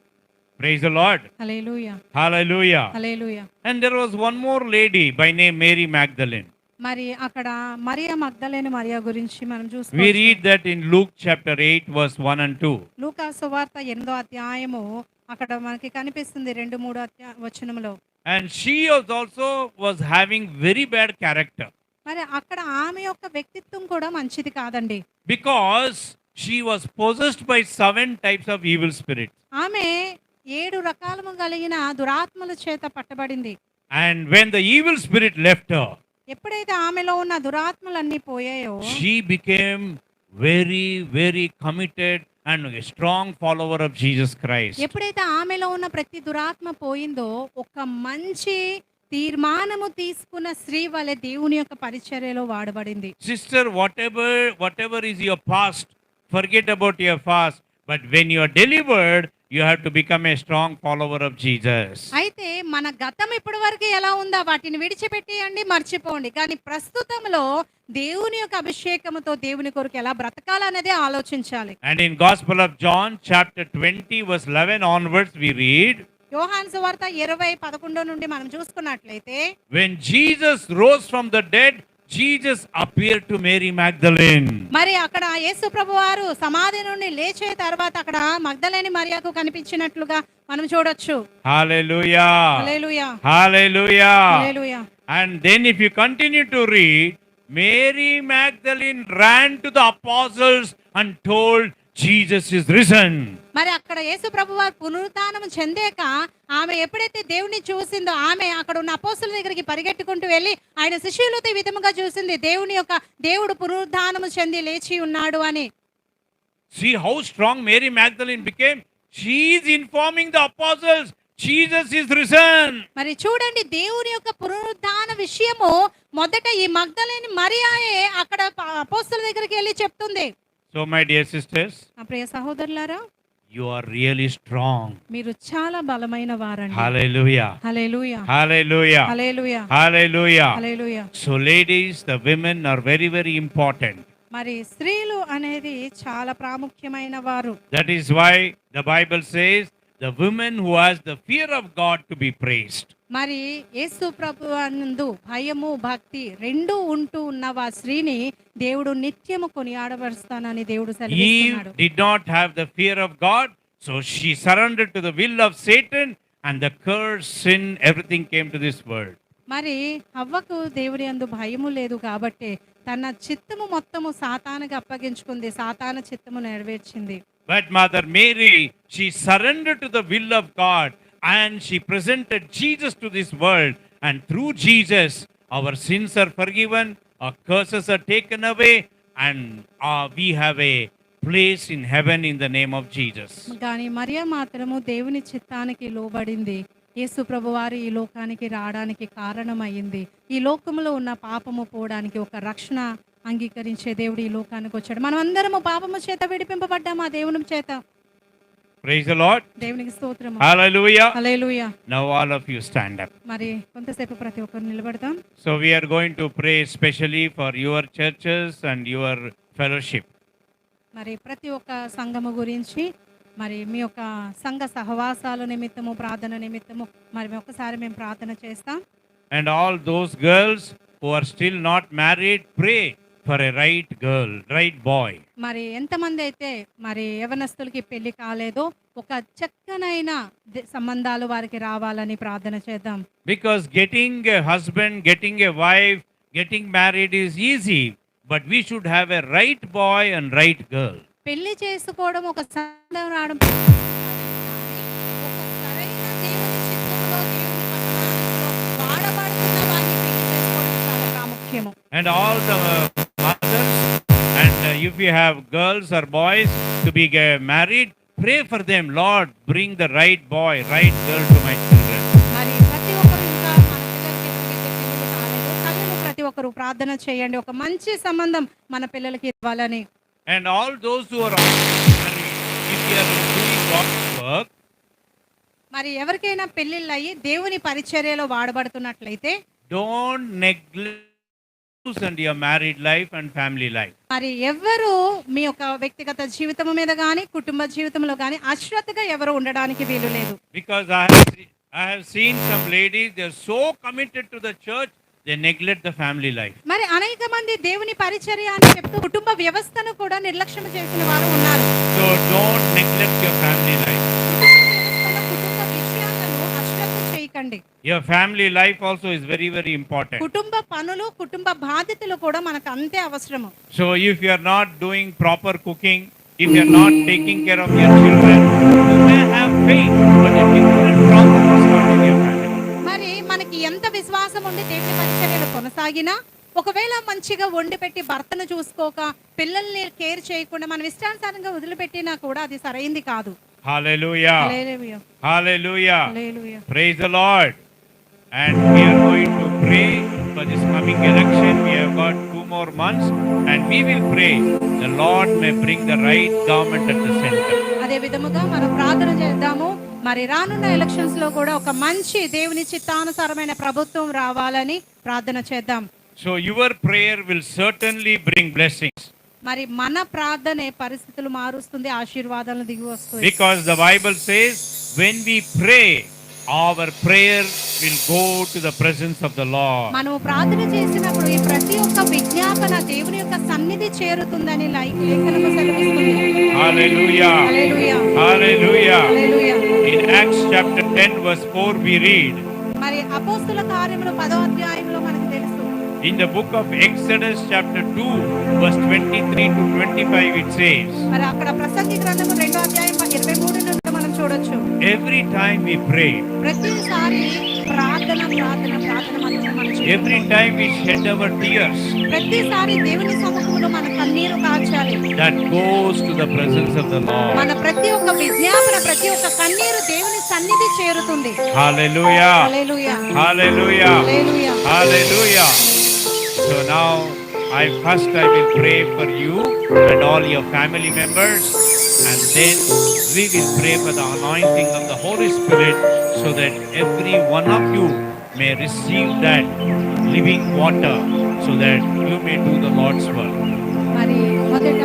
Praise the Lord. Hallelujah. Hallelujah. Hallelujah. And there was one more lady by name Mary Magdalene. మరి అక్కడ మరియా మగ్దలేని మరియా గురించి మనం We చూస్తాం. read that in Luke chapter 8 verse 1 and 2. లూకా సువార్త 8వ అధ్యాయము అక్కడ మనకి కనిపిస్తుంది 2-3 వచనములో. And she also was having very bad character మరి అక్కడ ఆమె యొక్క వ్యక్తిత్వం కూడా మంచిది కాదండి. because she was possessed by 7 types of evil spirits. ఆమె 7 రకాలము కలిగిన దురాత్మల చేత పట్టబడింది. And when the evil spirit left her, ఎప్పుడైతే ఆమెలో ఉన్న దురాత్మలన్నీ పోయాయో she became very committed and a strong follower of Jesus Christ. ఎప్పుడైతే ఆమెలో ఉన్న ప్రతి దురాత్మ పోయిందో ఒక మంచి తీర్మానము తీసుకున్న స్త్రీ వలె దేవుని యొక్క పరిచర్యలో వాడబడింది. Sister, whatever is your past, forget about your past. But when you are delivered, you have to become a strong follower of Jesus. అయితే మన గతం ఇప్పటి వరకు ఎలా ఉందా వాటిని విడిచిపెట్టేయండి, మర్చిపోండి. కానీ ప్రస్తుతంలో దేవుని యొక్క అభిషేకముతో దేవుని కొరకు ఎలా బ్రతకాలనేదే ఆలోచించాలి. And in Gospel of John chapter 20 verse 11 onwards we read, యోహాను సువార్త 20:11 నుండి మనం చూసుకున్నట్లయితే when Jesus rose from the dead, Jesus appeared to Mary Magdalene. మరి అక్కడ యేసు ప్రభువారు సమాధి నుండి లేచే తర్వాత అక్కడ మగ్దలేని మరియకు కనిపించినట్లుగా మనం చూడొచ్చు. Hallelujah. Hallelujah. Hallelujah. Hallelujah. And then if you continue to read, Mary Magdalene ran to the apostles and told Jesus is risen. మరి అక్కడ యేసు ప్రభు వారు పునరుత్థానం చెందాక ఆమె ఎప్పుడైతే దేవుని చూసిందో ఆమె అక్కడ ఉన్న అపోస్తుల దగ్గరికి పరిగెట్టుకుంటూ వెళ్ళి ఆయన శిష్యులతో ఈ విధముగా చూసింది దేవుడు పునరుత్థానం చెంది లేచి ఉన్నాడు అని. See how strong Mary Magdalene became. She is informing the apostles, Jesus is risen. మరి చూడండి దేవుని యొక్క పునరుత్థాన విషయము మొదట ఈ మగ్దలేని మరియాయే అక్కడ అపోస్తుల దగ్గరికి వెళ్ళి చెప్తుంది. So my dear sisters, నా ప్రియ సహోదరులారా, you are really strong. మీరు చాలా బలమైన వారండి. Hallelujah. Hallelujah Hallelujah. Hallelujah Hallelujah. Hallelujah. So ladies, the women are very, very important. మరి స్త్రీలు అనేది చాలా ప్రాముఖ్యమైన వారు. That is why the Bible says the woman who has the fear of God to be praised. మరి యేసు ప్రభు నందు భయము భక్తి రెండూ ఉంటూ ఉన్న ఆ స్త్రీని దేవుడు నిత్యము కొనియాడబరుస్తానని దేవుడు సెలవిస్తున్నాడు. Eve did not have the fear of God, so she surrendered to the will of Satan, and the curse, sin, everything came to this world. మరి హవ్వకు దేవుడి యందు భయము లేదు కాబట్టి తన చిత్తము మొత్తము సాతానుకి అప్పగించుకుంది, సాతాను చిత్తము నెరవేర్చింది. But Mother Mary, she surrendered to the will of God, and she presented Jesus to this world, and through Jesus our sins are forgiven, our curses are taken away, and we have a place in heaven in the name of Jesus. కానీ మరియా మాత్రము దేవుని చిత్తానికి లోబడింది. యేసు ప్రభు వారు ఈ లోకానికి రావడానికి కారణమైంది. ఈ లోకములో ఉన్న పాపము పోవడానికి ఒక రక్షణ అంగీకరించే దేవుడు ఈ లోకానికి వచ్చాడు. మనం అందరము పాపము చేత విడిపింపబడ్డాము ఆ దేవుని చేత. Praise the Lord. దేవునికి స్తోత్రము. Hallelujah. Hallelujah. Now all of you stand up. మరి కొంతసేపు ప్రతి ఒక్కరు నిలబడతాం. So we are going to pray especially for your churches and your fellowship. మరి ప్రతి ఒక్క సంఘము గురించి మరి మీ యొక్క సంఘ సహవాసాల నిమిత్తము ప్రార్థన నిమిత్తము మరి ఒకసారి మేము ప్రార్థన చేస్తాం. And all those girls who are still not married, pray for a right girl, right boy. మరి ఎంతమంది అయితే మరి యవనస్తులకి పెళ్లి కాలేదో ఒక చక్కనైన సంబంధాలు వారికి రావాలని ప్రార్థన చేద్దాం. Because getting a husband, getting a wife, getting married is easy, but we should have a right boy and right girl. పెళ్లి చేసుకోవడం ఒక సంబంధం రావడం ఒక సరైన దేవుని చిత్తములో దేవుని పట్టణంలో వాడబడుతున్న వారిని పెళ్లి చేసుకోవడం చాలా ప్రాముఖ్యము. And all the mothers, and if you have girls or boys to be married, pray for them. Lord, bring the right boy, right girl to my children. మరి ప్రతి ఒక్కరు ఇంకా మన పిల్లలకి ఎవరికైతే పెళ్లి కాలేదో తల్లులు ప్రతి ఒక్కరు ప్రార్థన చేయండి ఒక మంచి సంబంధం మన పిల్లలకి ఇవ్వాలని. And all those who are married, if you are doing God's work, మరి ఎవరికైనా పెళ్లిళ్ళు అయ్యి దేవుని పరిచర్యలో వాడబడుతున్నట్లయితే don't neglect and your married life and family life. మరి ఎవరు మీ యొక్క వ్యక్తిగత జీవితం మీద గాని కుటుంబ జీవితంలో గాని అశ్రద్ధగా ఎవరు ఉండడానికి వీలు లేదు. Because I have seen some ladies, they are so committed to the church, they neglect the family life. మరి అనేక మంది దేవుని పరిచర్య అని చెప్తూ కుటుంబ వ్యవస్థను కూడా నిర్లక్ష్యం చేసిన వారు ఉన్నారు. So don't neglect your family life. కుటుంబ విషయాలను అశ్రద్ధ చేయకండి. Your family life also is very, very important. కుటుంబ పనులు కుటుంబ బాధ్యతలు కూడా మనకు అంతే అవసరము. So if you are not doing proper cooking, if you are not taking care of your children, you may have faith, but a different problem is not in your family. మరి మనకి ఎంత విశ్వాసం ఉండి దేవుని పరిచర్యలు కొనసాగినా ఒకవేళ మంచిగా వండి పెట్టి భర్తను చూసుకోక పిల్లల్ని కేర్ చేయకుండా మనం ఇష్టానుసారంగా వదిలిపెట్టినా కూడా అది సరైంది కాదు. Hallelujah. Hallelujah. Hallelujah. Hallelujah. Praise the Lord. And we are going to pray for this coming election. We have got 2 more months, and we will pray the Lord may bring the right government at the center. అదే విధముగా మనం ప్రార్థన చేద్దాము. మరి రానున్న elections లో కూడా ఒక మంచి దేవుని చిత్తానుసారమైన ప్రభుత్వం రావాలని ప్రార్థన చేద్దాం. So your prayer will certainly bring blessings. మరి మన ప్రార్థనే పరిస్థితులు మారుస్తుంది, ఆశీర్వాదాలను దిగి వస్తుంది. Because the Bible says when we pray, our prayer will go to the presence of the Lord. మనం ప్రార్థన చేసినప్పుడు ఈ ప్రతి ఒక్క విజ్ఞాపన దేవుని యొక్క సన్నిధి చేరుతుందని లేఖనము సెలవిస్తుంది. Hallelujah. Hallelujah. Hallelujah. Hallelujah. In Acts chapter 10 verse 4 we read, మరి అపోస్తుల కార్యములు 10వ అధ్యాయంలో మనకు తెలుసు. In the book of Exodus chapter 2 verse 23 to 25 it says, మరి అక్కడ ప్రసంగి గ్రంథము 2వ అధ్యాయం 23 నుండి మనం చూడొచ్చు. every time we pray, ప్రతిసారి ప్రార్థన మాత్రమే మనం చేయాలి. every time we shed our tears, ప్రతిసారి దేవుని సముఖంలో మన కన్నీరు కార్చాలి. that goes to the presence of the Lord. మన ప్రతి ఒక్క విజ్ఞాపన, ప్రతి ఒక్క కన్నీరు దేవుని సన్నిధి చేరుతుంది. Hallelujah. Hallelujah, Hallelujah. Hallelujah. Hallelujah. So now I will pray for you and all your family members, and then we will pray for the anointing of the Holy Spirit, so that every one of you may receive that living water, so that you may do the Lord's work. మరి మొదట